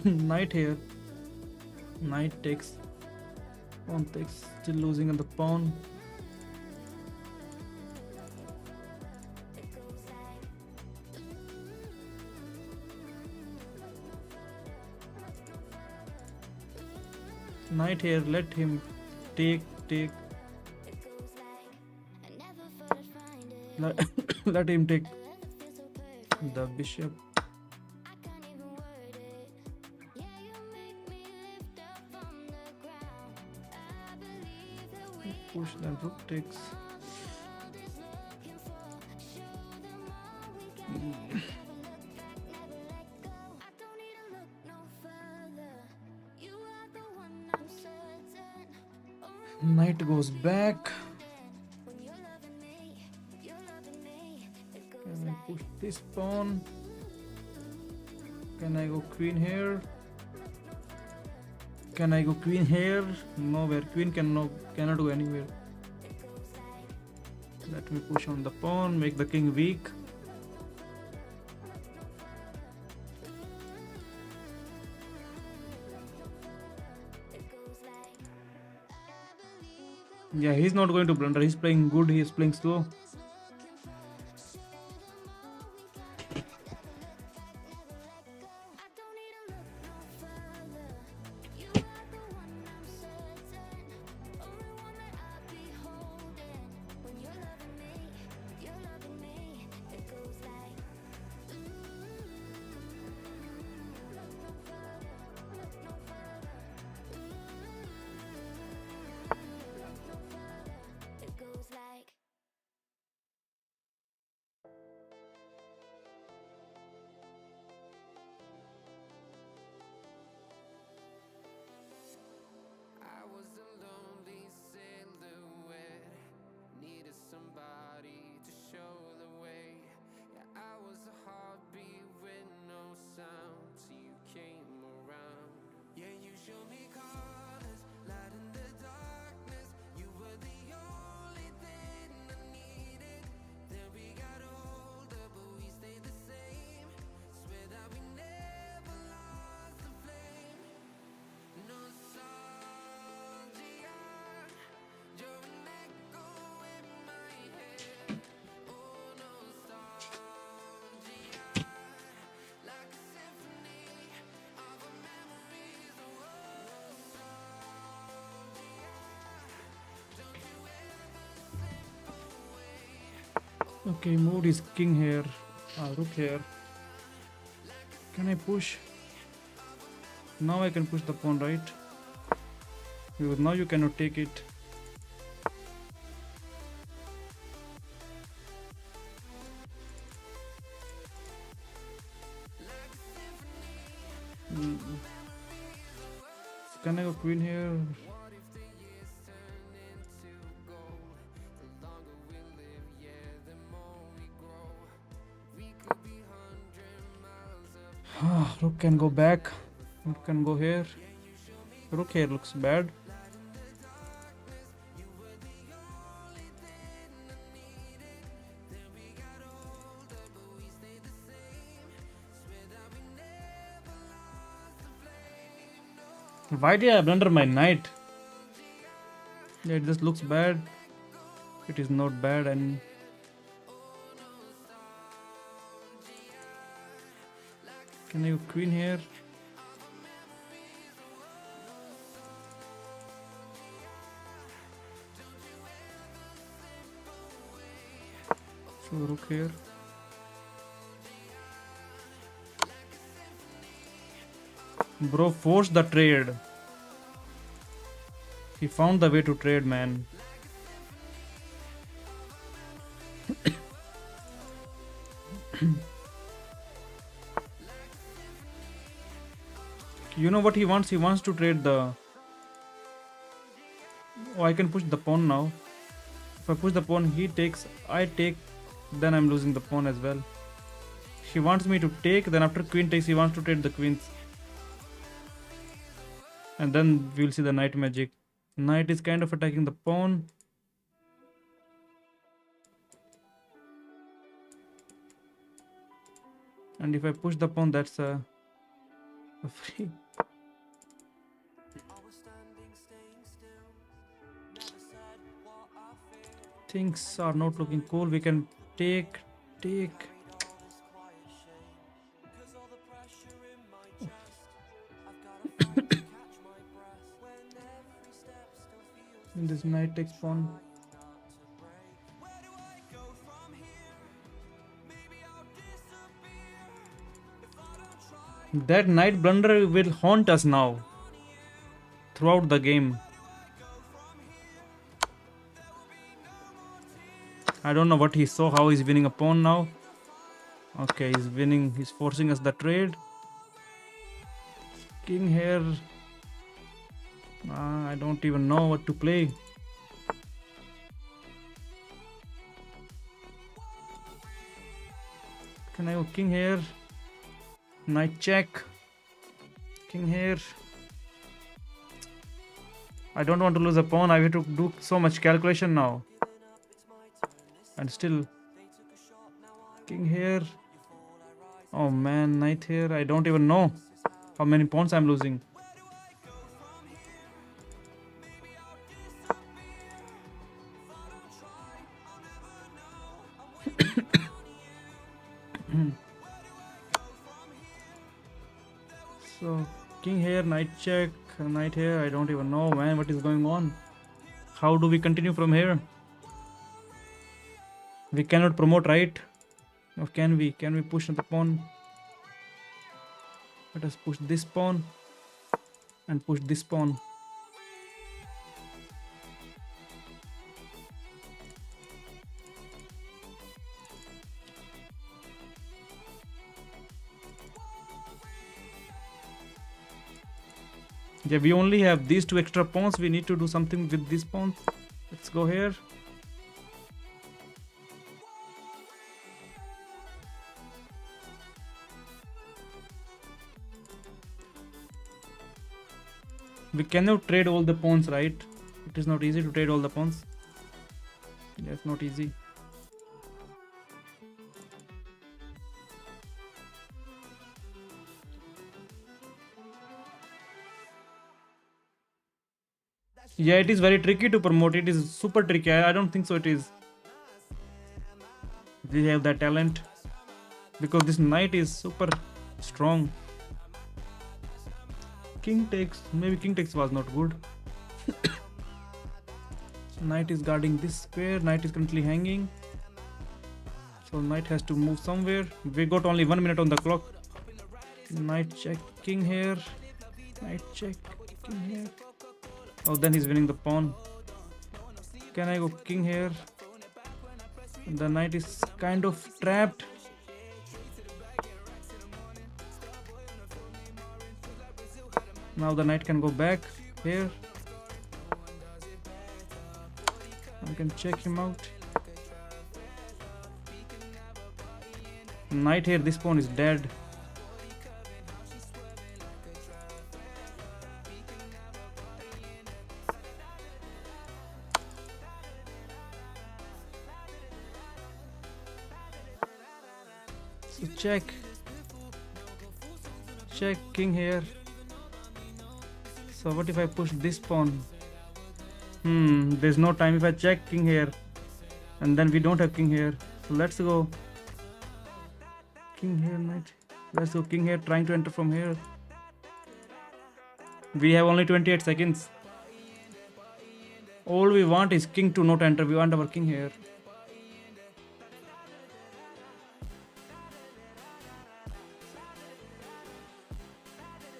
Knight here. Knight takes. Pawn takes. Still losing on the pawn. Knight here. Let him take. Let him take the bishop. Push, then rook takes. Knight goes back. Can I push this pawn? Can I go queen here? Can I go queen here? Nowhere. Queen cannot go anywhere. Let me push on the pawn, make the king weak. Yeah, he's not going to blunder. He's playing good. He's playing slow. Okay, moved his king here. Rook here. Can I push? Now I can push the pawn, right? Because now you cannot take it. Can I go queen here? Rook can go back. Rook can go here. Rook here looks bad. Why did I blunder my knight? Yeah, it just looks bad. It is not bad, and can I go queen here? So rook here. Bro forced the trade. He found the way to trade, man. You know what he wants? He wants to trade the... Oh, I can push the pawn now. If I push the pawn, he takes, I take, then I'm losing the pawn as well. He wants me to take, then after queen takes, he wants to trade the queens. And then we'll see the knight magic. Knight is kind of attacking the pawn. And if I push the pawn, that's a free. Things are not looking cool. We can take. And this knight takes pawn. That knight blunder will haunt us now throughout the game. I don't know what he saw, how he's winning a pawn now. Okay, he's winning, he's forcing us the trade. King here. I don't even know what to play. Can I go king here? Knight check. King here. I don't want to lose a pawn. I have to do so much calculation now. And still. King here. Oh man, knight here. I don't even know how many pawns I'm losing. So king here, knight check, knight here. I don't even know, man, what is going on. How do we continue from here? We cannot promote, right? Or can we? Can we push the pawn? Let us push this pawn and push this pawn. Yeah, we only have these two extra pawns. We need to do something with these pawns. Let's go here. We cannot trade all the pawns, right? It is not easy to trade all the pawns. Yeah, it's not easy. Yeah, it is very tricky to promote. It is super tricky. I don't think so it is. We have that talent. Because this knight is super strong. King takes. Maybe king takes was not good. Knight is guarding this square. Knight is currently hanging. So knight has to move somewhere. We got only 1 minute on the clock. Knight check. King here. Knight check. King here. Oh, then he's winning the pawn. Can I go king here? The knight is kind of trapped. Now the knight can go back here. I can check him out. Knight here, this pawn is dead. So check. Check king here. So what if I push this pawn? There's no time if I check king here. And then we don't have king here. So let's go. King here, knight. Let's go king here, trying to enter from here. We have only 28 seconds. All we want is king to not enter. We want our king here.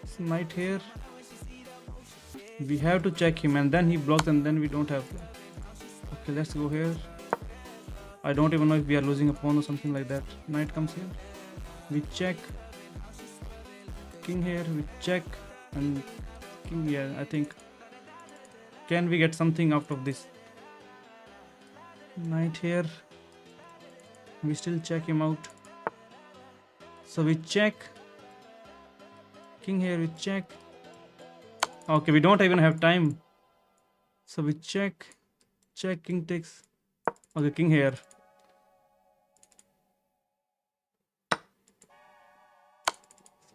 It's knight here. We have to check him and then he blocks and then we don't have. Okay, let's go here. I don't even know if we are losing a pawn or something like that. Knight comes here. We check. King here. We check. And king here, I think. Can we get something out of this? Knight here. We still check him out. So we check. King here, we check. Okay, we don't even have time. So we check. Check, king takes. Okay, king here.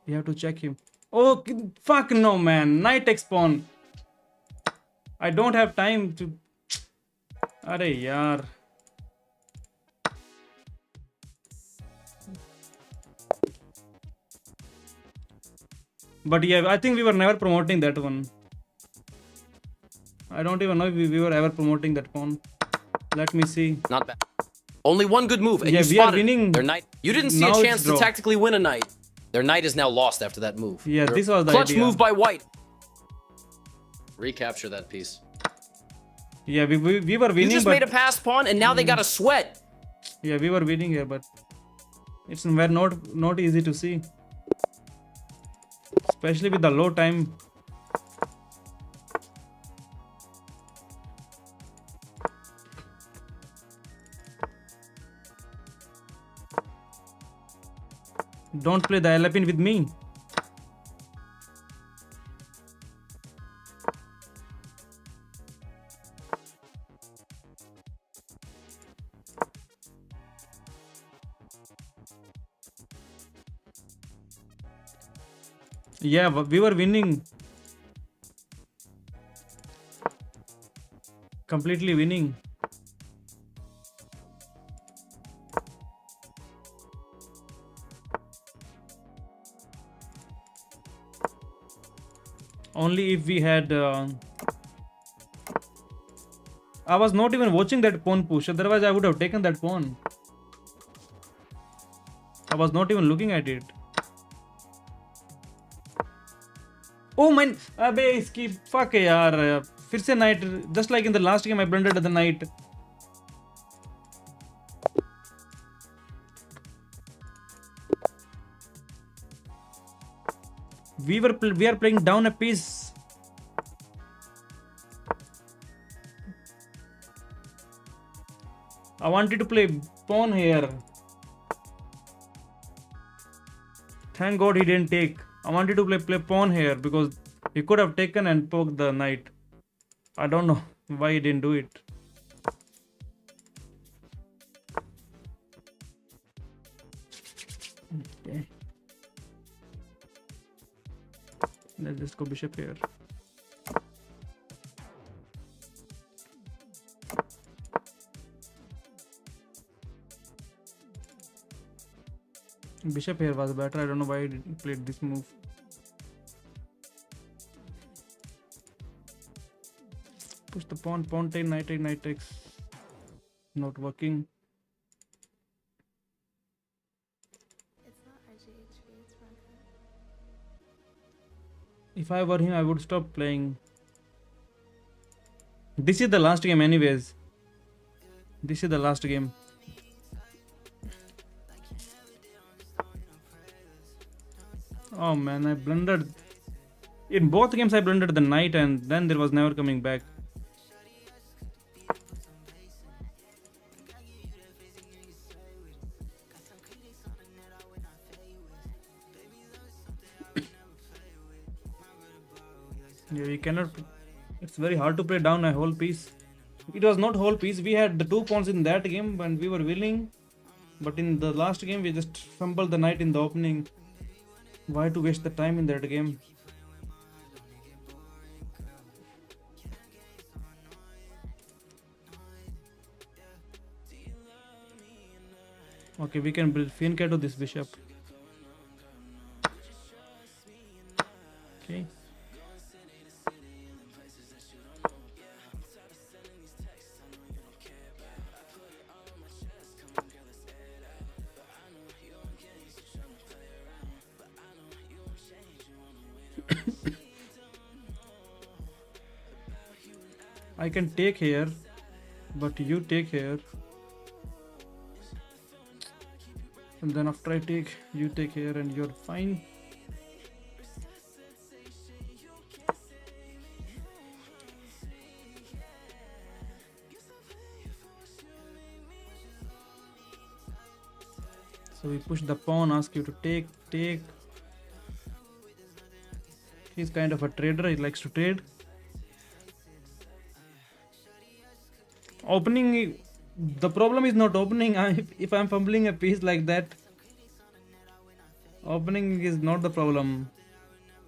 We have to check him. Oh, fuck no, man. Knight takes pawn. I don't have time to... Arey yaar. But yeah, I think we were never promoting that one. I don't even know if we were ever promoting that pawn. Let me see. Not bad. Only one good move, and Yeah, you we are spotted winning. their knight. You didn't see Now a it's chance to draw. tactically win a knight. Their knight is now lost after that move. Yeah, this was the clutch idea. move by white. Recapture that piece. Yeah, we were You winning, just but made a passed pawn, and now they got a sweat. yeah, we were winning here, but it's not easy to see, especially with the low time. Don't play the Alapin with me. Yeah, but we were winning. Completely winning. Only if we had... I was not even watching that pawn push, otherwise I would have taken that pawn. I was not even looking at it. Oh man, अबे इसकी fuck है यार, फिर से knight, just like in the last game I blundered the knight. We are playing down a piece. I wanted to play pawn here. Thank God he didn't take. I wanted to play pawn here because he could have taken and poked the knight. I don't know why he didn't do it. Okay. Let's just go bishop here. Bishop here was better. I don't know why he played this move. Push the pawn, pawn take, knight takes. Not working. It's not RGHV, it's Runker. If I were him, I would stop playing. This is the last game anyways. This is the last game. Oh man, I blundered. In both games I blundered the knight and then there was never coming back. Yeah, you cannot. It's very hard to play down a whole piece. It was not whole piece. We had the 2 pawns in that game and we were winning. But in the last game, we just fumbled the knight in the opening. Why to waste the time in that game? Okay, we can build Finca to this bishop. Okay. I can take here, but you take here. And then after I take, you take here and you're fine. So we push the pawn, ask you to take. He's kind of a trader, he likes to trade. Opening, the problem is not opening. If I'm fumbling a piece like that, opening is not the problem.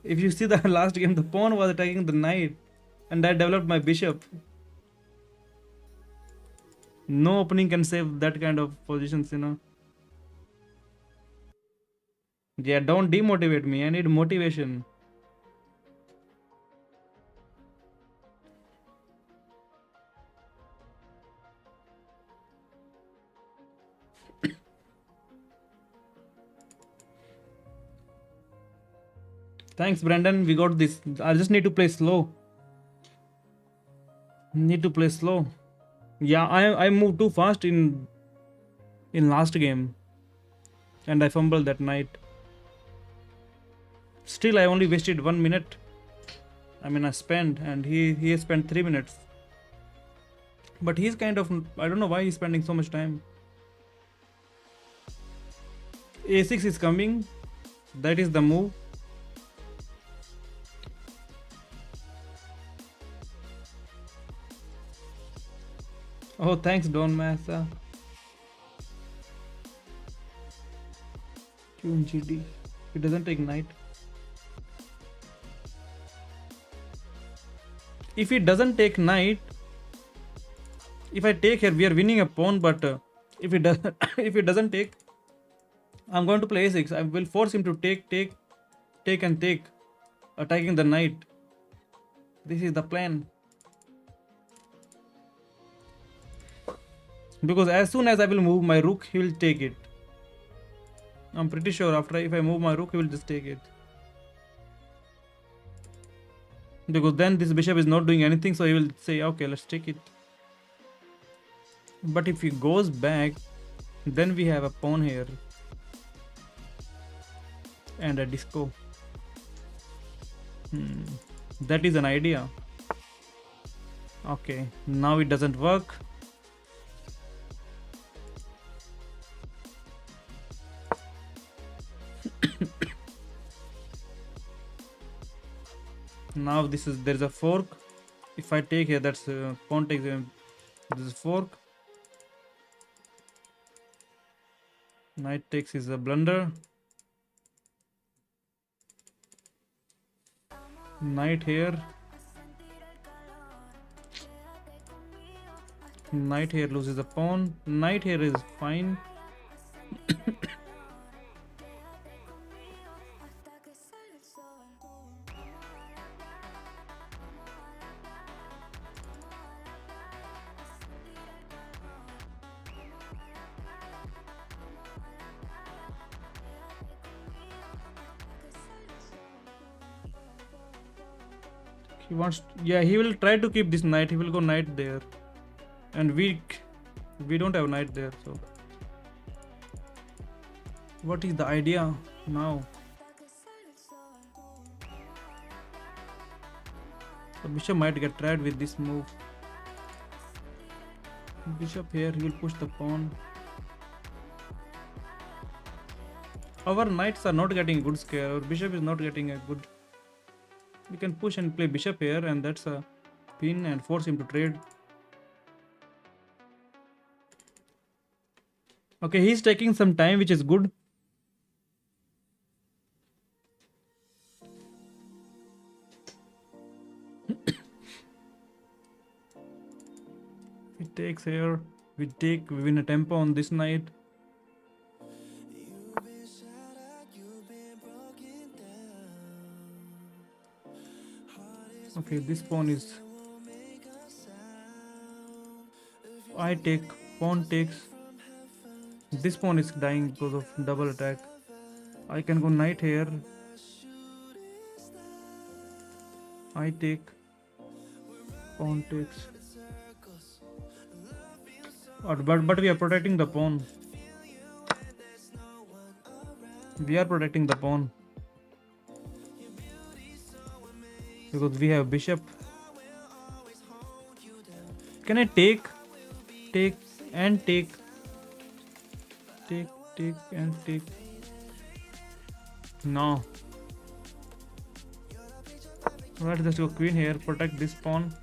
If you see the last game, the pawn was attacking the knight and I developed my bishop. No opening can save that kind of positions, you know. Yeah, don't demotivate me. I need motivation. Thanks, Brandon. We got this. I just need to play slow. Need to play slow. Yeah, I moved too fast in last game, and I fumbled that knight. Still, I only wasted 1 minute. I mean, I spent, and he has spent 3 minutes. But he's kind of, I don't know why he's spending so much time. A6 is coming. That is the move. Oh, thanks, Don Massa. Queen GD. It doesn't take knight. If it doesn't take knight, if I take here, we are winning a pawn. But if it doesn't, if it doesn't take, I'm going to play a6. I will force him to take, and take, attacking the knight. This is the plan. Because as soon as I will move my rook, he will take it. I'm pretty sure after if I move my rook, he will just take it. Because then this bishop is not doing anything, so he will say, okay, let's take it. But if he goes back, then we have a pawn here. And a disco. That is an idea. Okay, now it doesn't work. Now there is a fork. If I take here, that's pawn takes this is fork. Knight takes is a blunder. Knight here. Knight here loses a pawn. Knight here is fine. He wants, yeah, he will try to keep this knight. He will go knight there, and we don't have knight there. So what is the idea now? The bishop might get trapped with this move. Bishop here, he will push the pawn. Our knights are not getting a good scare. Our bishop is not getting a good. We can push and play bishop here, and that's a pin, and force him to trade. Okay, he's taking some time, which is good. He takes here. We win a tempo on this knight. Okay, this pawn is. I take. Pawn takes. This pawn is dying because of double attack. I can go knight here. I take. Pawn takes. But we are protecting the pawn. We are protecting the pawn. Because we have bishop. Can I take? Take and take. Take and take. No. Let's just go queen here. Protect this pawn.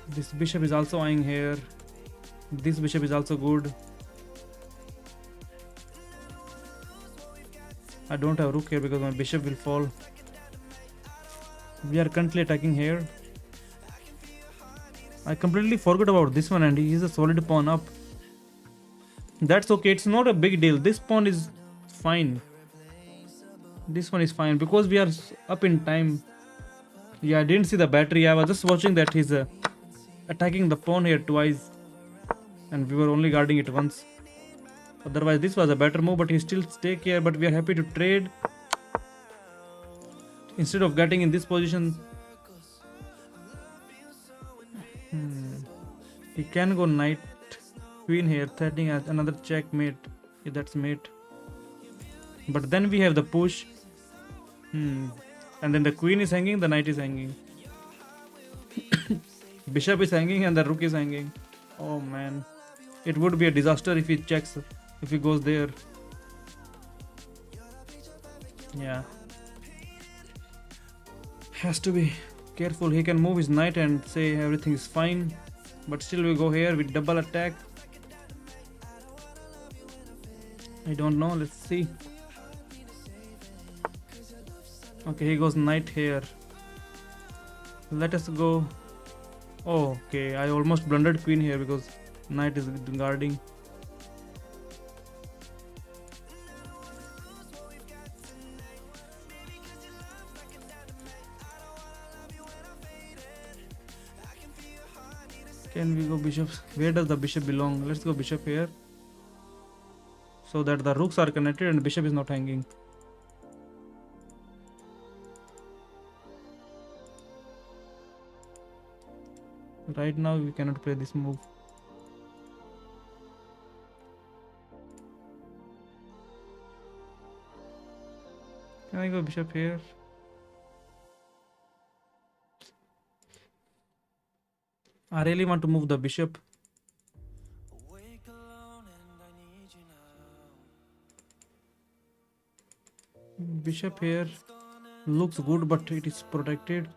This bishop is also eyeing here. This bishop is also good. I don't have rook here because my bishop will fall. We are currently attacking here. I completely forgot about this one and he is a solid pawn up. That's okay, it's not a big deal. This pawn is fine. This one is fine because we are up in time. Yeah, I didn't see the battery. I was just watching that he's attacking the pawn here twice. And we were only guarding it once. Otherwise this was a better move, but he still stake here. But we are happy to trade. Instead of getting in this position. He can go knight queen here, threatening another checkmate. If that's mate. But then we have the push. And then the queen is hanging, the knight is hanging. Bishop is hanging and the rook is hanging. Oh man. It would be a disaster if he checks, if he goes there. Yeah. Has to be careful. He can move his knight and say everything is fine. But still we go here with double attack. I don't know. Let's see. Okay, he goes knight here. Let us go. Oh, okay. I almost blundered queen here because knight is guarding. Can we go bishop? Where does the bishop belong? Let's go bishop here. So that the rooks are connected and bishop is not hanging. Right now we cannot play this move. Can I go bishop here? I really want to move the bishop. Bishop here looks good, but it is protected.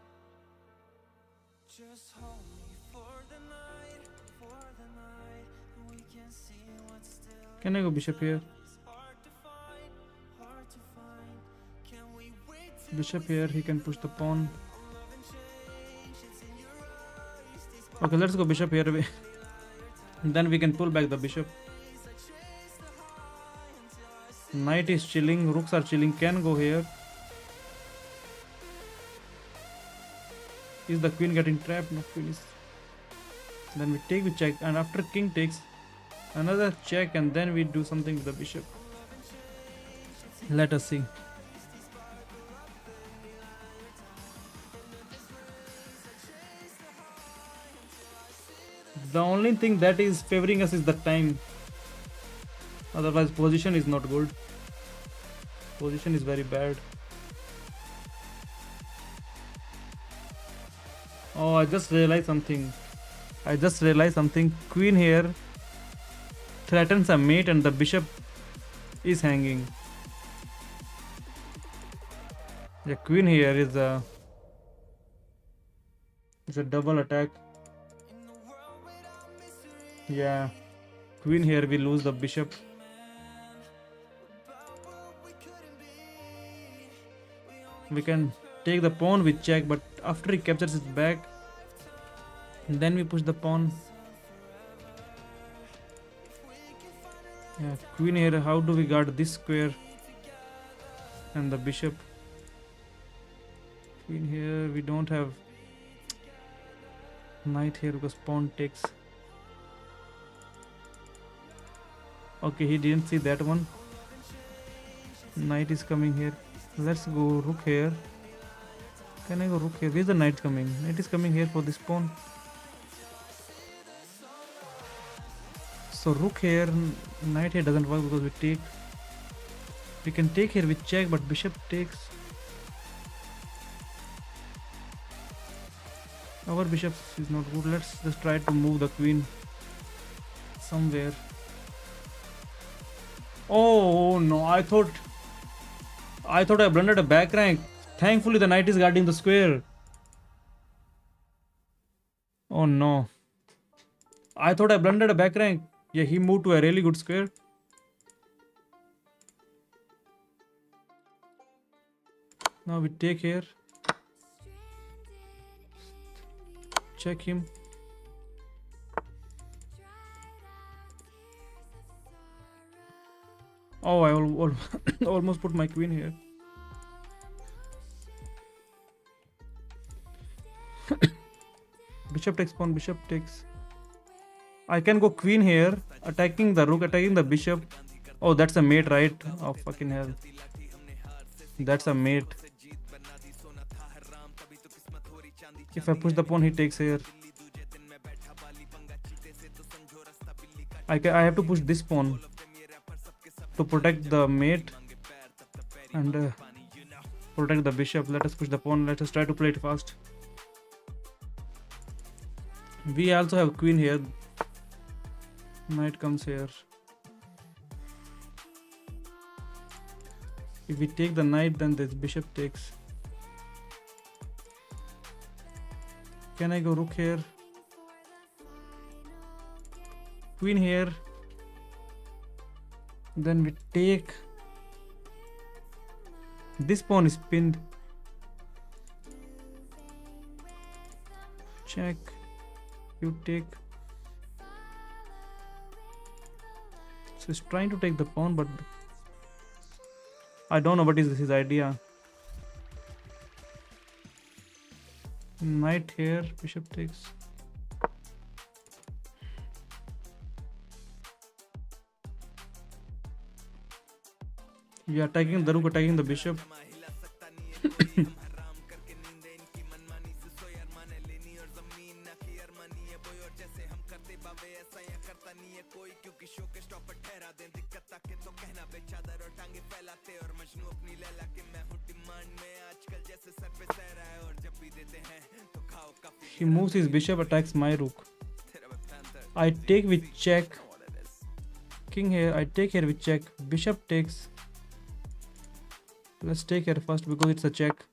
Can I go bishop here? Bishop here, he can push the pawn. Okay, let's go bishop here. Then we can pull back the bishop. Knight is chilling, rooks are chilling. Can go here. Is the queen getting trapped? No, queen is. Then we take, we check, and after king takes another check, and then we do something with the bishop. Let us see. The only thing that is favoring us is the time. Otherwise position is not good. Position is very bad. Oh, I just realized something. Queen here threatens a mate and the bishop is hanging. The queen here is a double attack. Yeah, queen here we lose the bishop. We can take the pawn with check, but after he captures it back, then we push the pawn. Yeah, queen here. How do we guard this square and the bishop? Queen here. We don't have knight here because pawn takes. Okay, he didn't see that one. Knight is coming here. Let's go rook here. Can I go rook here? Where's the knight coming? Knight is coming here for this pawn. So rook here, knight here doesn't work because we take. We can take here with check, but bishop takes. Our bishop is not good. Let's just try to move the queen somewhere. Oh no! I thought I blundered a back rank. Thankfully, the knight is guarding the square. Oh no! I thought I blundered a back rank. Yeah, he moved to a really good square. Now we take here. Check him. Oh, I almost put my queen here. Bishop takes pawn, bishop takes. I can go queen here, attacking the rook, attacking the bishop. Oh, that's a mate, right? Oh, fucking hell. That's a mate. If I push the pawn, he takes here. I have to push this pawn to protect the mate and protect the bishop. Let us push the pawn. Let us try to play it fast. We also have queen here. Knight comes here. If we take the knight, then this bishop takes. Can I go rook here? Queen here. Then we take. This pawn is pinned. Check. You take. So he's trying to take the pawn, but I don't know what is his idea. Knight here, bishop takes. We are attacking the rook, attacking the bishop. He moves his bishop, attacks my rook. I take with check. King here, I take here with check. Bishop takes. Let's take here first because it's a check.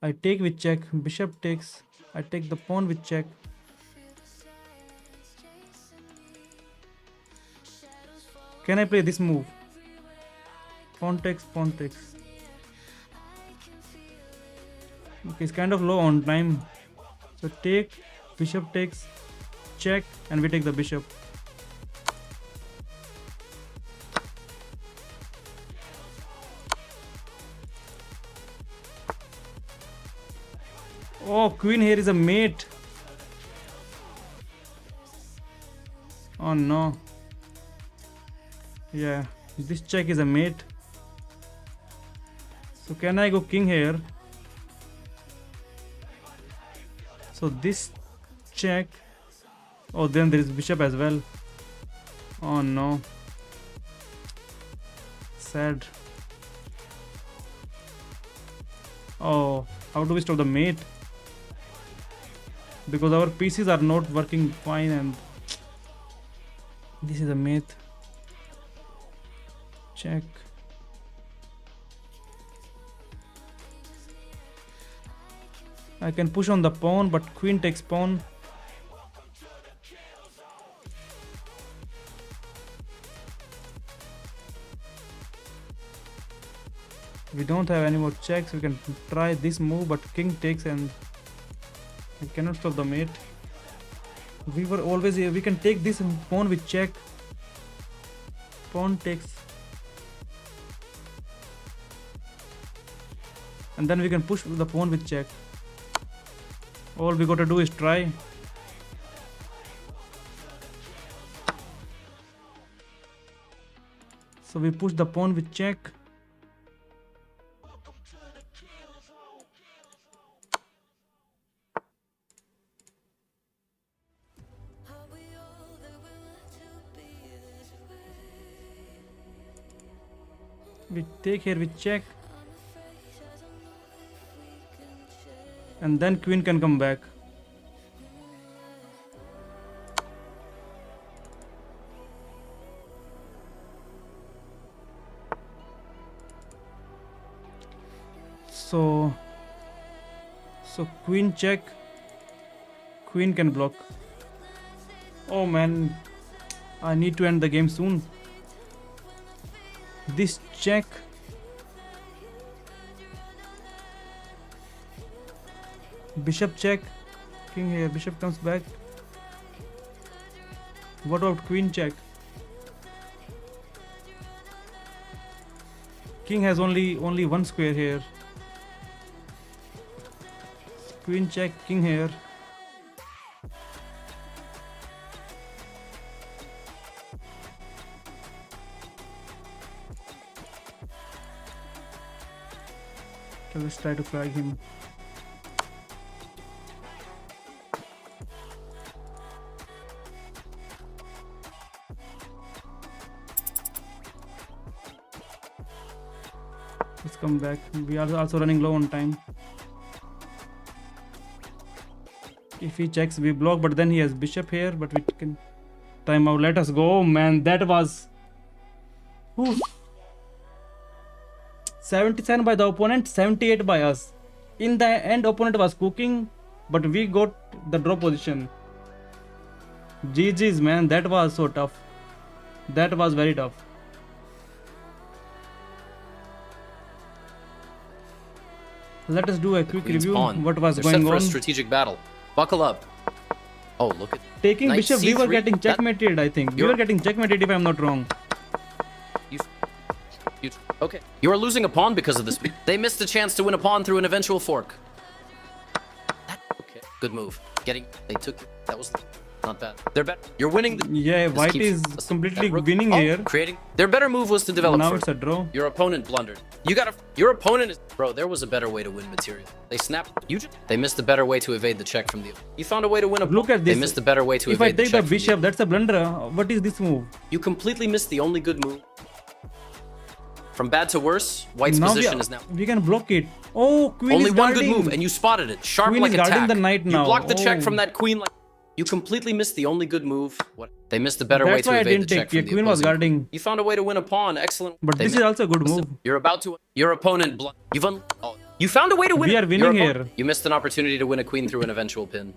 I take with check. Bishop takes. I take the pawn with check. Can I play this move? Pawn takes, pawn takes. Okay, it's kind of low on time. So take, bishop takes, check, and we take the bishop. Oh, queen here is a mate. Oh no. Yeah, this check is a mate. So can I go king here? So this check. Oh, then there is bishop as well. Oh no. Sad. Oh, how do we stop the mate? Because our pieces are not working fine and this is a mate. Check. I can push on the pawn, but queen takes pawn. We don't have any more checks. We can try this move, but king takes and we cannot solve the mate. We were always here. We can take this pawn with check. Pawn takes. And then we can push the pawn with check. All we got to do is try. So we push the pawn with check. Are we all that we're meant to be this way? We take here with check. I'm afraid I don't know if we can change. And then queen can come back. So queen check. Queen can block. Oh man, I need to end the game soon. This check. Bishop check. King here. Bishop comes back. What about queen check? King has only one square here. Queen check. King here. Okay, let's try to flag him. Let's come back. We are also running low on time. If he checks, we block, but then he has bishop here, but we can time out. Let us go. Oh, man, that was 77 by the opponent, 78 by us. In the end, opponent was cooking, but we got the draw position. GG's, man. That was so tough. That was very tough. Let us do a quick Queen's review. pawn. What was They're going set for on. a strategic battle. Buckle up. Oh, look at Taking Knight bishop, we were C3. getting That- checkmated, I think. We You're- were getting checkmated if I'm not wrong. you. Okay, you are losing a pawn because of this. They missed a chance to win a pawn through an eventual fork. Okay, good move. They took. That was not bad. They're better. You're winning. Yeah, This white keeps- is listen, completely that rook- winning oh, here. Creating. Their better move was to develop. Now first. it's a draw. Your opponent blundered. Your opponent is. Bro, there was a better way to win material. They snapped. They missed a better way to evade the check from the. You found a way to win a. Look at They this. missed a better way to If I evade the take check the from bishop, that's a blunder. What is this move? You completely missed the only good move. From bad to worse, White's Now position is now. we can block it. Oh, queen Only is one guarding. good move, and you spotted it. Sharp Queen like is a guarding tack. the knight now. You blocked the check Oh. from that queen. Like you completely missed the only good move. What? They missed a better way That's to why I evade didn't the check take. from Yeah, the queen was opposing. guarding. You found a way to win a pawn. Excellent. But They this is mi- also a good move. You're about to. Your opponent. You've un. Oh, you found a way to win. We it. are winning Your here. You missed an opportunity to win a queen through an eventual pin.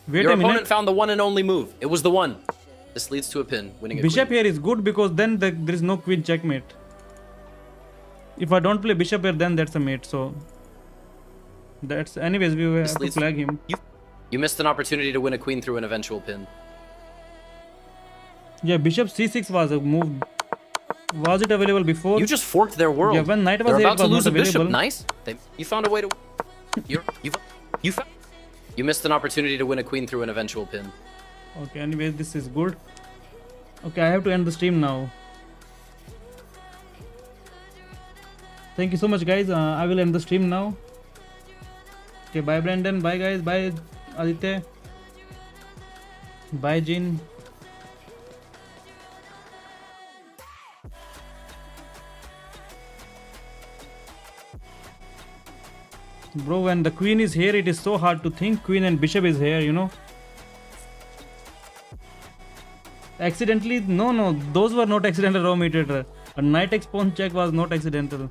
Wait Your a opponent minute. found the one and only move. It was the one. This leads to a pin, winning a Bishop queen. here is good because then there is no queen checkmate. If I don't play bishop here, then that's a mate. So that's anyways we have to leads- flag him. You missed an opportunity to win a queen through an eventual pin. Yeah, bishop c6 was a move. Was it available before? You just forked their world. Yeah, when knight was They're here, about it to was lose not a bishop. available. Nice. You found a way to. You found. You missed an opportunity to win a queen through an eventual pin. Okay, anyways, this is good. Okay, I have to end the stream now. Thank you so much, guys. I will end the stream now. Okay, bye, Brandon. Bye, guys. Bye, Aditya. Bye, Jin. Bro, when the queen is here, it is so hard to think queen and bishop is here, you know. Accidentally, no, those were not accidental raw meter. A knight x pawn check was not accidental.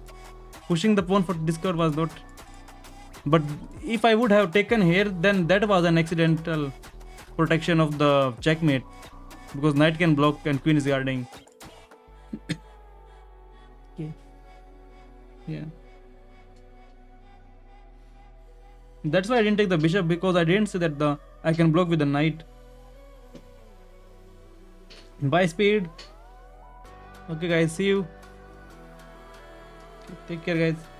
Pushing the pawn for discover was not. But if I would have taken here, then that was an accidental protection of the checkmate. Because knight can block and queen is guarding. Okay. Yeah. That's why I didn't take the bishop, because I didn't say that I can block with the knight. Buy speed. Okay guys, see you. Take care guys.